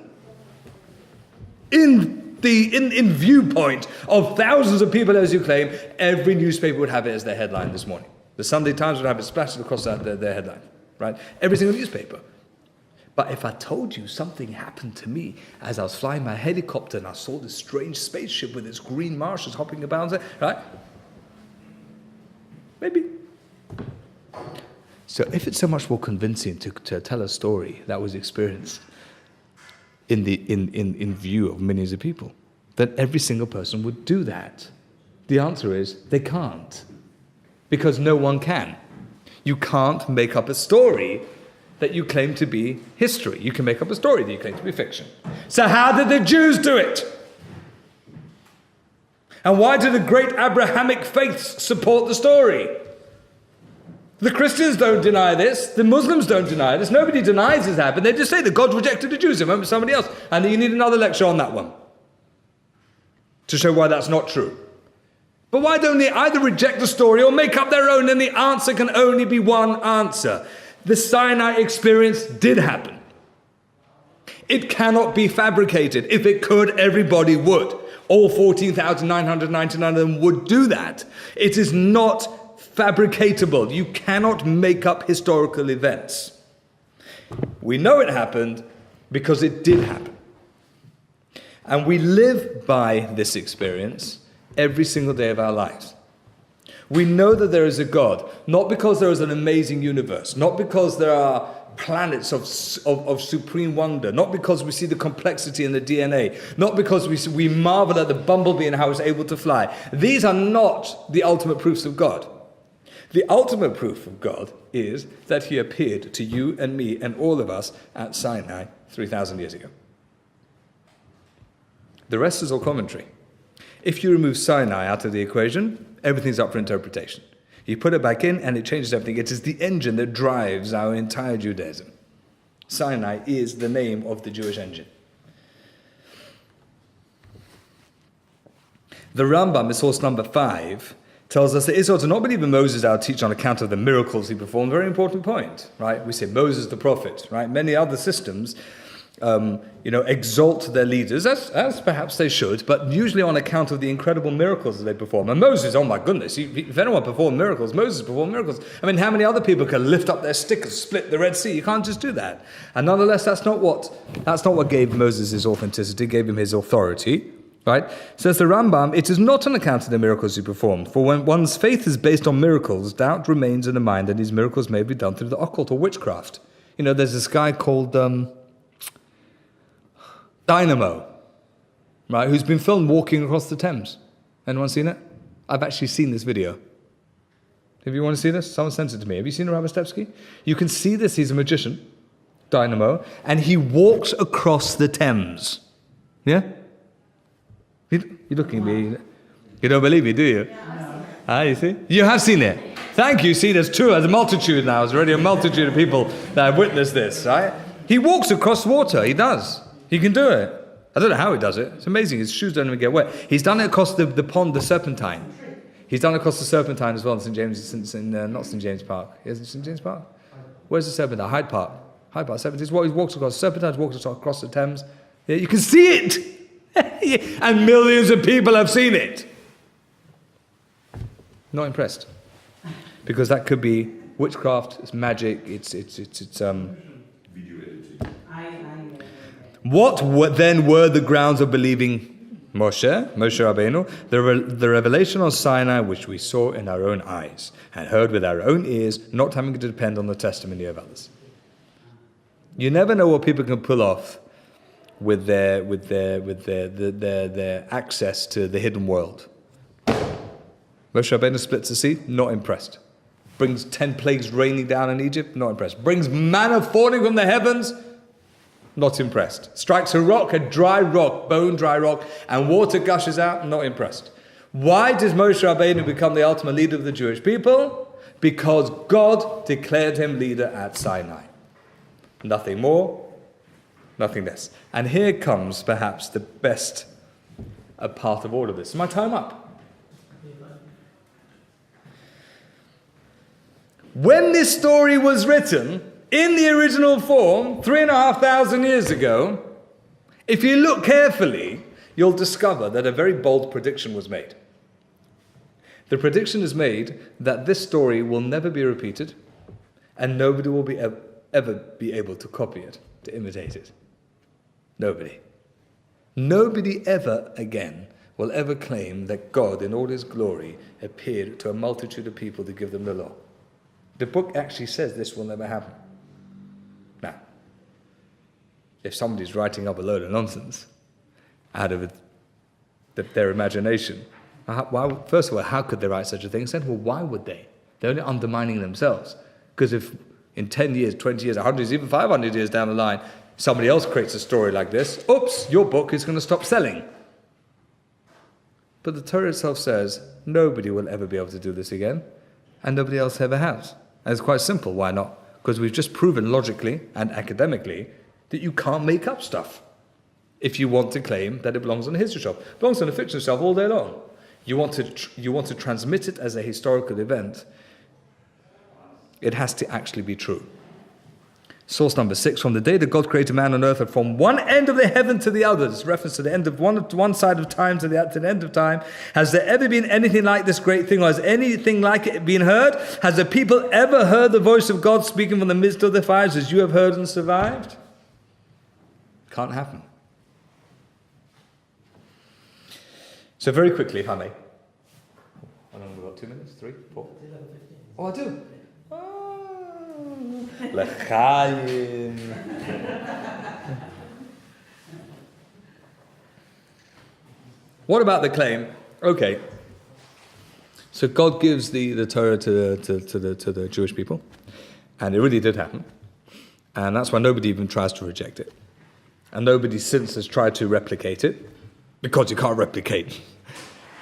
in viewpoint of thousands of people, as you claim, every newspaper would have it as their headline this morning. The Sunday Times would have it splashed across their headline, right? Every single newspaper. But if I told you something happened to me as I was flying my helicopter and I saw this strange spaceship with its green marshes hopping about, right? Maybe. So if it's so much more convincing to tell a story that was experienced in view of millions of people, then every single person would do that. The answer is they can't. Because no one can. You can't make up a story that you claim to be history. You can make up a story that you claim to be fiction. So how did the Jews do it? And why do the great Abrahamic faiths support the story? The Christians don't deny this. The Muslims don't deny this. Nobody denies this happened. They just say that God rejected the Jews. It went with somebody else. And then you need another lecture on that one to show why that's not true. But why don't they either reject the story or make up their own? And the answer can only be one answer. The Sinai experience did happen. It cannot be fabricated. If it could, everybody would. All 14,999 of them would do that. It is not fabricatable. You cannot make up historical events. We know it happened because it did happen. And we live by this experience every single day of our lives. We know that there is a God, not because there is an amazing universe, not because there are planets of supreme wonder, not because we see the complexity in the DNA, not because we marvel at the bumblebee and how it's able to fly. These are not the ultimate proofs of God. The ultimate proof of God is that he appeared to you and me and all of us at Sinai 3,000 years ago. The rest is all commentary. If you remove Sinai out of the equation, everything's up for interpretation. You put it back in and it changes everything. It is the engine that drives our entire Judaism. Sinai is the name of the Jewish engine. The Rambam, in source number 5, tells us that Israel does not believe in Moses, our teacher, on account of the miracles he performed. Very important point, right? We say Moses the prophet, right? Many other systems exalt their leaders, as perhaps they should, but usually on account of the incredible miracles that they perform. And Moses, oh my goodness, if anyone performed miracles, Moses performed miracles. I mean, how many other people can lift up their stick and split the Red Sea? You can't just do that. And nonetheless, that's not what gave Moses his authenticity, gave him his authority, right? Says the Rambam, it is not on account of the miracles he performed. For when one's faith is based on miracles, doubt remains in the mind that these miracles may be done through the occult or witchcraft. You know, there's this guy called Dynamo. right, who's been filmed walking across the Thames. Anyone seen it? I've actually seen this video. If you want to see this, someone sent it to me. Have you seen Rabbi Stepsky? You can see this. He's a magician, dynamo, and he walks across the Thames. Yeah? You're looking at me. You don't believe me, do you? Ah, you see? You have seen it. Thank you. See, there's a multitude now. There's already a multitude of people that have witnessed this, right? He walks across water. He does. He can do it. I don't know how he does it. It's amazing. His shoes don't even get wet. He's done it across the pond, the Serpentine. He's done it across the Serpentine as well in St. James, not St. James Park. Is it St. James Park? Where's the Serpentine? Hyde Park. Hyde Park, Serpentine. He walks across the Serpentine, walks across the Thames. Yeah, you can see it. And millions of people have seen it. Not impressed. Because that could be witchcraft, it's magic, it's Video editing. What then were the grounds of believing Moshe Rabbeinu? The revelation on Sinai, which we saw in our own eyes and heard with our own ears, not having to depend on the testimony of others. You never know what people can pull off with their access to the hidden world. Moshe Rabbeinu splits the sea, not impressed. Brings 10 plagues raining down in Egypt, not impressed. Brings manna falling from the heavens, not impressed. Strikes a rock, a dry rock, bone dry rock, and water gushes out, not impressed. Why does Moshe Rabbeinu become the ultimate leader of the Jewish people? Because God declared him leader at Sinai. Nothing more, nothing less. And here comes perhaps the best part of all of this. Is my time up? When this story was written, in the original form, 3,500 years ago, if you look carefully, you'll discover that a very bold prediction was made. The prediction is made that this story will never be repeated, and nobody will ever be able to copy it, to imitate it. Nobody. Nobody ever again will ever claim that God, in all his glory, appeared to a multitude of people to give them the law. The book actually says this will never happen. Now, if somebody's writing up a load of nonsense out of their imagination, first of all, how could they write such a thing? Second of all, why would they? They're only undermining themselves. Because if in 10 years, 20 years, 100 years, even 500 years down the line, somebody else creates a story like this, oops, your book is going to stop selling. But the Torah itself says, nobody will ever be able to do this again, and nobody else ever has. And it's quite simple. Why not? Because we've just proven logically and academically that you can't make up stuff if you want to claim that it belongs on a history shelf. It belongs on a fiction shelf all day long. You want to transmit it as a historical event. It has to actually be true. Source number 6, from the day that God created man on earth, and from one end of the heaven to the other, this reference to the end of one side of time to the end of time, has there ever been anything like this great thing, or has anything like it been heard? Has the people ever heard the voice of God speaking from the midst of the fires as you have heard and survived? Can't happen. So very quickly, if I may. I don't know, we've got 2 minutes, 3, 4. Oh, I do. L'chaim. What about the claim? Okay, so God gives the Torah to the Jewish people, and it really did happen, and that's why nobody even tries to reject it, and nobody since has tried to replicate it, because you can't replicate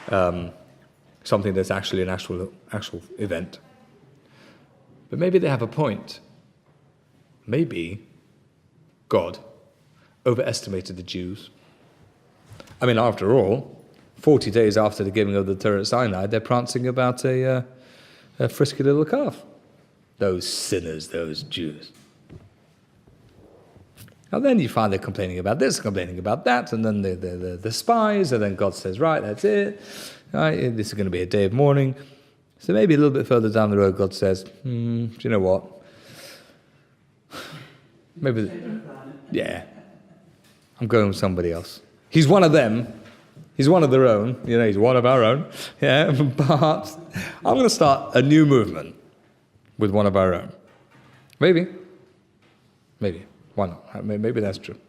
something that's actually an actual event. But maybe they have a point. Maybe God overestimated the Jews. I mean, after all, 40 days after the giving of the Torah at Sinai, they're prancing about a frisky little calf. Those sinners, those Jews. And then you find they're complaining about this, complaining about that, and then the spies, and then God says, right, that's it. Right, this is going to be a day of mourning. So maybe a little bit further down the road, God says, do you know what? Maybe, yeah, I'm going with somebody else. He's one of them. He's one of their own. You know, he's one of our own. Yeah, but I'm going to start a new movement with one of our own. Maybe. Why not? Maybe that's true.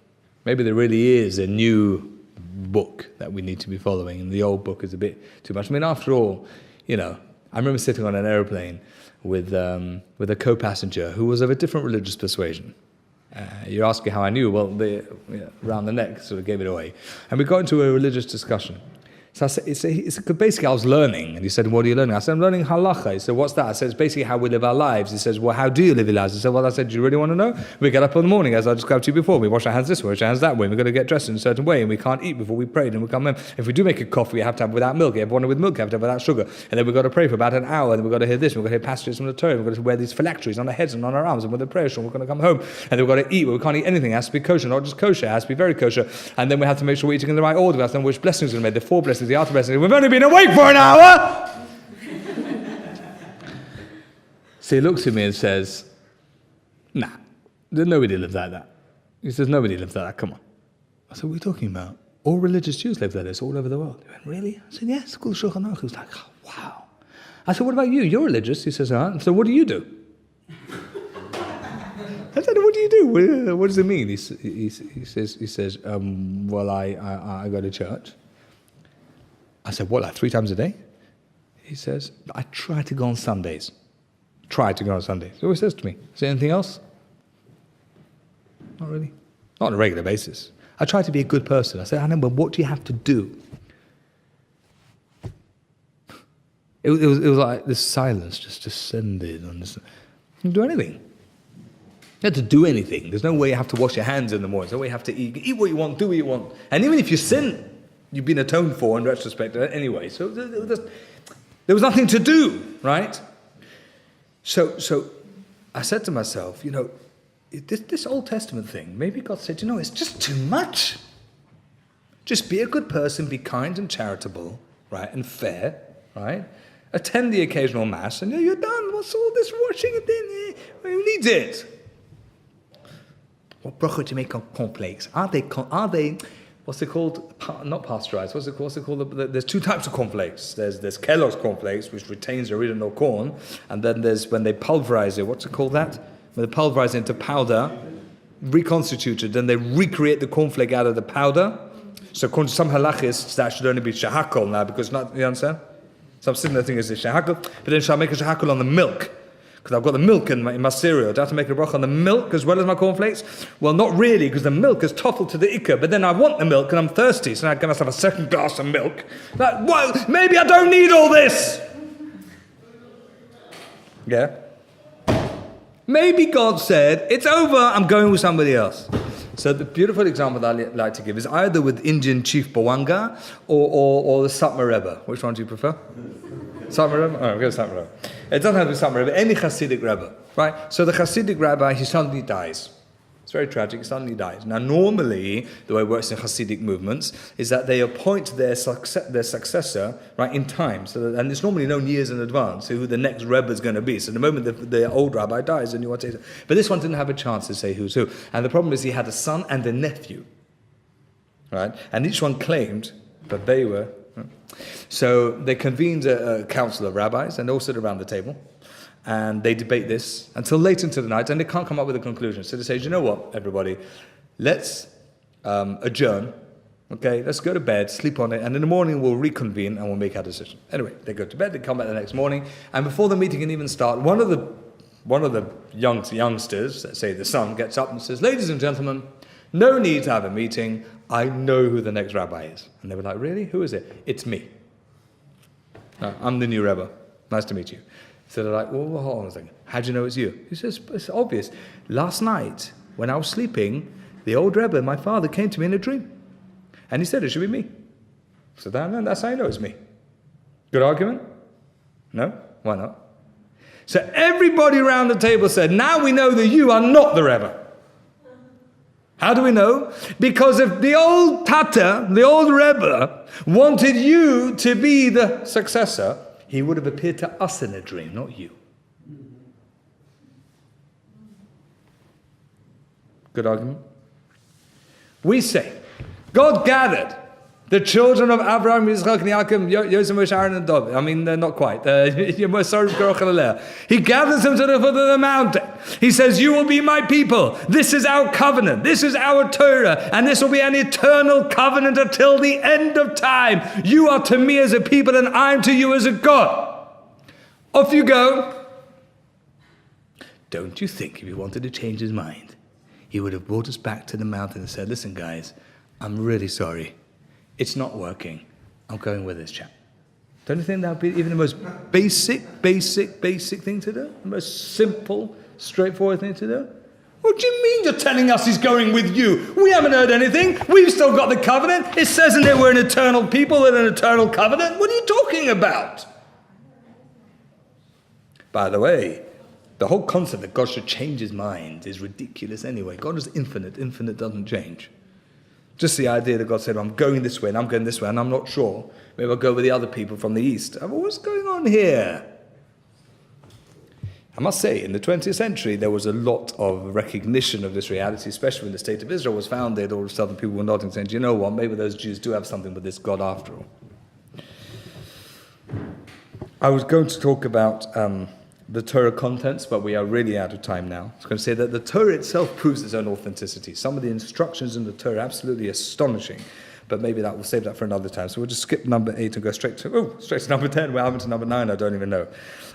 Maybe there really is a new book that we need to be following, and the old book is a bit too much. I mean, after all, I remember sitting on an airplane with a co-passenger who was of a different religious persuasion. You're asking how I knew? Well, around the neck sort of gave it away. And we got into a religious discussion. So I said, basically I was learning, and he said, what are you learning? I said, I'm learning halacha. He said, what's that? I said, it's basically how we live our lives. He says, well, how do you live your lives? I said, well, I said, do you really want to know? We get up in the morning, as I described to you before. We wash our hands this way, wash our hands that way. We've got to get dressed in a certain way, and we can't eat before we prayed, and we come home. If we do make a coffee, we have to have it without milk. If we want it with milk, we have to have it without sugar. And then we've got to pray for about an hour, and then we've got to hear this, we've got to hear passages from the Torah, we've got to wear these phylacteries on our heads and on our arms, and with the prayer shawl, we're going to come home. And then we've got to eat, but we can't eat anything. It has to be kosher, not just kosher. It has to be very kosher. And then we have to make sure we're eating in the right order. We have to know which blessings we're going to make, the 4 blessings, the outer blessings. We've only been awake for an hour! So he looks at me and says, nah, nobody lives like that. He says, nobody lives like that, come on. I said, what are you talking about? All religious Jews live like this all over the world. He went, really? I said, yes, called Shulchan Aruch. He was like, oh, wow. I said, what about you? You're religious. He says, so what do you do? I said, what do you do? What does it mean? He says, well, I go to church. I said, what, like 3 times a day? He says, I try to go on Sundays. Try to go on Sundays. He always says to me, is there anything else? Not really. Not on a regular basis. I try to be a good person. I said, I know, but what do you have to do? It was like this silence just descended on this. You can do anything. You have to do anything. There's no way you have to wash your hands in the morning. There's no way you have to eat. Eat what you want, do what you want. And even if you sin, you've been atoned for in retrospect anyway. So there was nothing to do, right? So I said to myself, this Old Testament thing, maybe God said, it's just too much. Just be a good person, be kind and charitable, right, and fair, right? Attend the occasional mass, and you're done. What's all this washing and then? Who needs it? What bracha do you make on cornflakes? Are they? What's it called? Not pasteurized. What's it called? There's 2 types of cornflakes. There's Kellogg's cornflakes, which retains the original corn, and then there's when they pulverize it. What's it called that? When they pulverize it into powder, reconstituted, then they recreate the cornflake out of the powder. So according to some halachists, that should only be shahakol now, because not, you understand? Some similar thing is the shahakol, but then shall I make a shahakol on the milk? Because I've got the milk in my cereal. Do I have to make a bracha on the milk as well as my cornflakes? Well, not really, because the milk is toppled to the ikka, but then I want the milk and I'm thirsty, so I give myself a second glass of milk. Maybe I don't need all this! Yeah? Maybe God said, it's over, I'm going with somebody else. So the beautiful example that I like to give is either with Indian Chief Bawanga or the Satmar Rebbe. Which one do you prefer? Satmar Rebbe? Oh, we'll go Satmar Rebbe. It doesn't have to be Satmar Rebbe, any Hasidic Rebbe, right? So the Hasidic rabbi, he suddenly dies. It's very tragic, he suddenly dies. Now normally, the way it works in Hasidic movements is that they appoint their successor, right, in time. And it's normally known years in advance who the next Rebbe is going to be. So the moment the old rabbi dies, then you want to... But this one didn't have a chance to say who's who. And the problem is he had a son and a nephew, right? And each one claimed that they were... So they convened a council of rabbis, and they all sit around the table, and they debate this until late into the night, and they can't come up with a conclusion. So they say, you know what, everybody, let's adjourn, okay, let's go to bed, sleep on it, and in the morning we'll reconvene and we'll make our decision. Anyway, they go to bed, they come back the next morning, and before the meeting can even start, one of the youngsters, let's say the son, gets up and says, ladies and gentlemen, no need to have a meeting, I know who the next rabbi is. And they were like, really? Who is it? It's me. No, I'm the new Rebbe. Nice to meet you. So they're like, well, hold on a second. How do you know it's you? He says, it's obvious. Last night, when I was sleeping, the old Rebbe, my father, came to me in a dream. And he said it should be me. So that's how I know it's me. Good argument? No? Why not? So everybody around the table said, now we know that you are not the Rebbe. How do we know? Because if the old Tata, the old Rebbe, wanted you to be the successor, he would have appeared to us in a dream, not you. Good argument. We say, God gathered The children of Abraham, Yitzchak, and Yaakov, Yosef, Moshe, Aaron, and David. I mean, not quite. He gathers them to the foot of the mountain. He says, you will be my people. This is our covenant. This is our Torah. And this will be an eternal covenant until the end of time. You are to me as a people, and I'm to you as a God. Off you go. Don't you think if he wanted to change his mind, he would have brought us back to the mountain and said, listen, guys, I'm really sorry. It's not working. I'm going with this chap. Don't you think that would be even the most basic thing to do? The most simple, straightforward thing to do? What do you mean you're telling us he's going with you? We haven't heard anything. We've still got the covenant. It says in there we're an eternal people with an eternal covenant. What are you talking about? By the way, the whole concept that God should change his mind is ridiculous anyway. God is infinite. Infinite doesn't change. Just the idea that God said, I'm going this way and I'm going this way and I'm not sure. Maybe I'll go with the other people from the east. What's going on here? I must say, in the 20th century, there was a lot of recognition of this reality, especially when the state of Israel was founded. All of a sudden, people were nodding, saying, you know what, maybe those Jews do have something with this God after all. I was going to talk about the Torah contents, but we are really out of time now. I was going to say that the Torah itself proves its own authenticity. Some of the instructions in the Torah are absolutely astonishing, but maybe we'll save that for another time. So we'll just skip number 8 and go straight to number 10. We're having to number 9, I don't even know.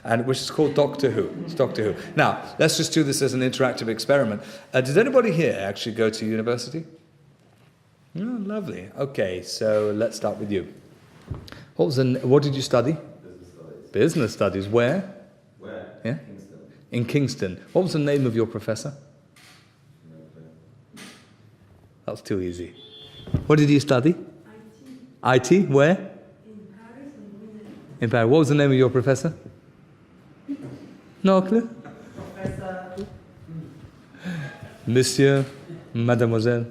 And which is called Doctor Who. It's Doctor Who. Now, let's just do this as an interactive experiment. Did anybody here actually go to university? Oh, lovely. Okay, so let's start with you. What did you study? Business studies. Business studies. Where? Where? Yeah? Kingston. In Kingston. What was the name of your professor? No clue. That was too easy. What did you study? IT. IT? Where? In Paris and Munich. In Paris. What was the name of your professor? No clue? Professor. Monsieur, Mademoiselle.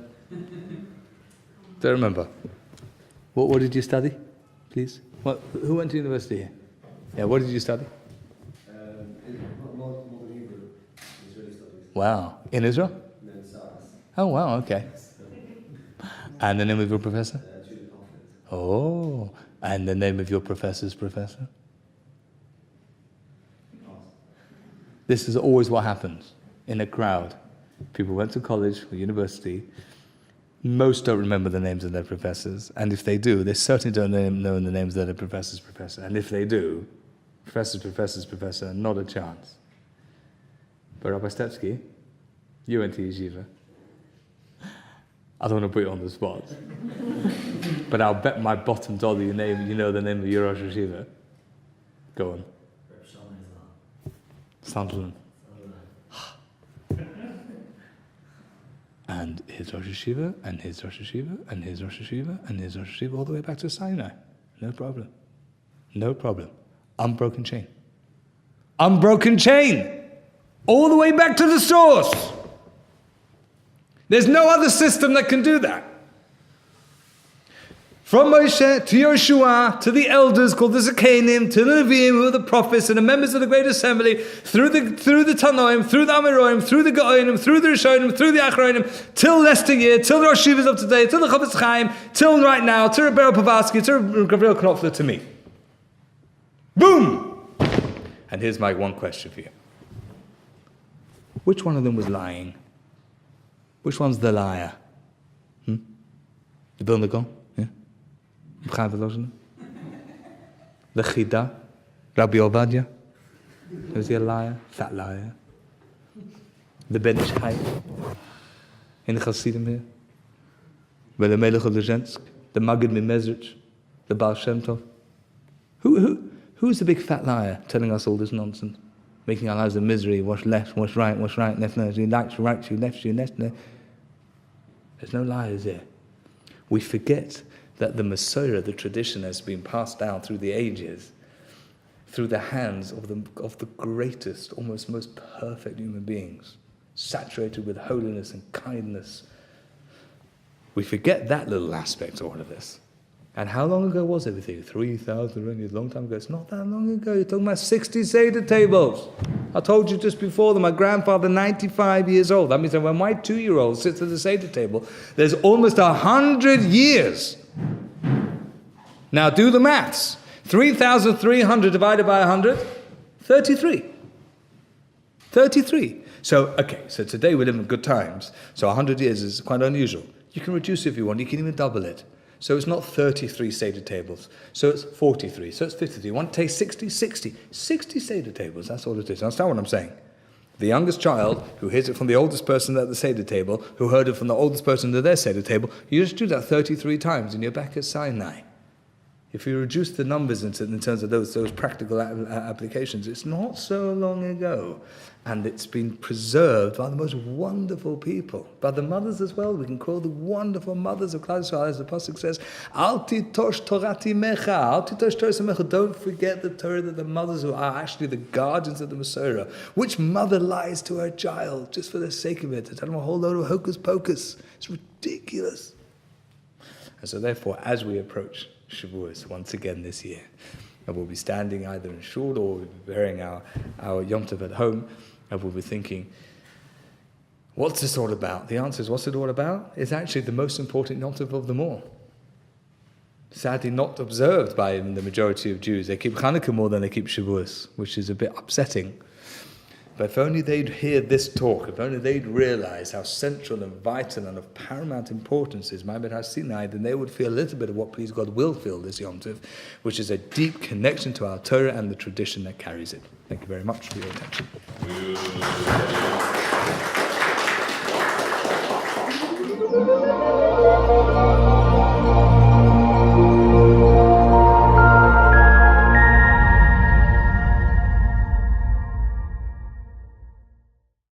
Don't remember. What did you study, please? Who went to university here? Yeah, what did you study? Modern Hebrew, Israeli studies, Wow. In Israel? and then SARS, Oh, wow, okay. And the name of your professor? Julie Conflict. Oh, and the name of your professor's professor? This is always what happens in a crowd. People went to college or university. Most don't remember the names of their professors. And if they do, they certainly don't know the names of their professor's professor. And if they do, professor, not a chance. But Rabbi Stepsky, you went to yeshiva. I don't want to put you on the spot. But I'll bet my bottom dollar you know the name of your Rosh Yeshiva. Go on. Sunderland. And his Rosh Yeshiva, and his Rosh Yeshiva, and his Rosh Yeshiva, and his Rosh Yeshiva, all the way back to Sinai. No problem. No problem. Unbroken chain. Unbroken chain! All the way back to the source! There's no other system that can do that. From Moshe to Yoshua, to the elders called the Zakanim, to the Nevi'im, who are the prophets and the members of the Great Assembly, through the Tanoim, through the Amiroim, through the Gaonim, through the Rishonim, through the Achronim, till Lester Year, till the Rosh Yeshivas of today, till the Chavetz Chaim, till right now, to Rebbe Pavarsky, to Gabriel Knopfler, to me. Boom! And here's my one question for you. Which one of them was lying? Which one's the liar? The Vilna Gaon? Yeah? The Chida? Rabbi Ovadia? Was he a liar? Fat liar. The Ben Ish Chai? In the Chassidim here? By the Melech of Lezhensk? The Maggid Mimezrich? The Baal Shem Tov? Who's the big fat liar telling us all this nonsense? Making our lives a misery, what's left, what's right, left, you like, right, you left, left. There's no liars here. We forget that the Messiah, the tradition, has been passed down through the ages, through the hands of the greatest, almost most perfect human beings, saturated with holiness and kindness. We forget that little aspect of all of this. And how long ago was everything? 3,000 years, a long time ago. It's not that long ago. You're talking about 60 Seder tables. I told you just before that my grandfather, 95 years old. That means that when my 2-year-old sits at the Seder table, there's almost 100 years Now do the maths. 3,300 divided by 100, 33. 33. So today we live in good times. So 100 years is quite unusual. You can reduce it if you want. You can even double it. So it's not 33 Seder tables. So it's 43. So it's 53. You want to take 60? 60. 60 Seder tables. That's all it is. Understand what I'm saying? The youngest child who hears it from the oldest person at the Seder table, who heard it from the oldest person at their Seder table, you just do that 33 times and you're back at Sinai. If you reduce the numbers in terms of those practical applications, it's not so long ago. And it's been preserved by the most wonderful people. By the mothers as well. We can call the wonderful mothers of Klall Yisrael, as the Pasuk says, Al titosh torati mecha, al titosh torati mecha. Don't forget the Torah that the mothers who are actually the guardians of the Masorah. Which mother lies to her child just for the sake of it? To tell them a whole load of hocus pocus. It's ridiculous. And so therefore, as we approach Shavous once again this year, and we'll be standing either in shul or we'll be bearing our Yom Tov at home, and we'll be thinking, what's this all about? The answer is, what's it all about? It's actually the most important Yom Tov of them all. Sadly not observed by the majority of Jews. They keep Hanukkah more than they keep Shavuos, which is a bit upsetting. But if only they'd hear this talk, if only they'd realize how central and vital and of paramount importance is Ma'abed HaSinai, then they would feel a little bit of what, please God, will feel this Yom Tov, which is a deep connection to our Torah and the tradition that carries it. Thank you very much for your attention.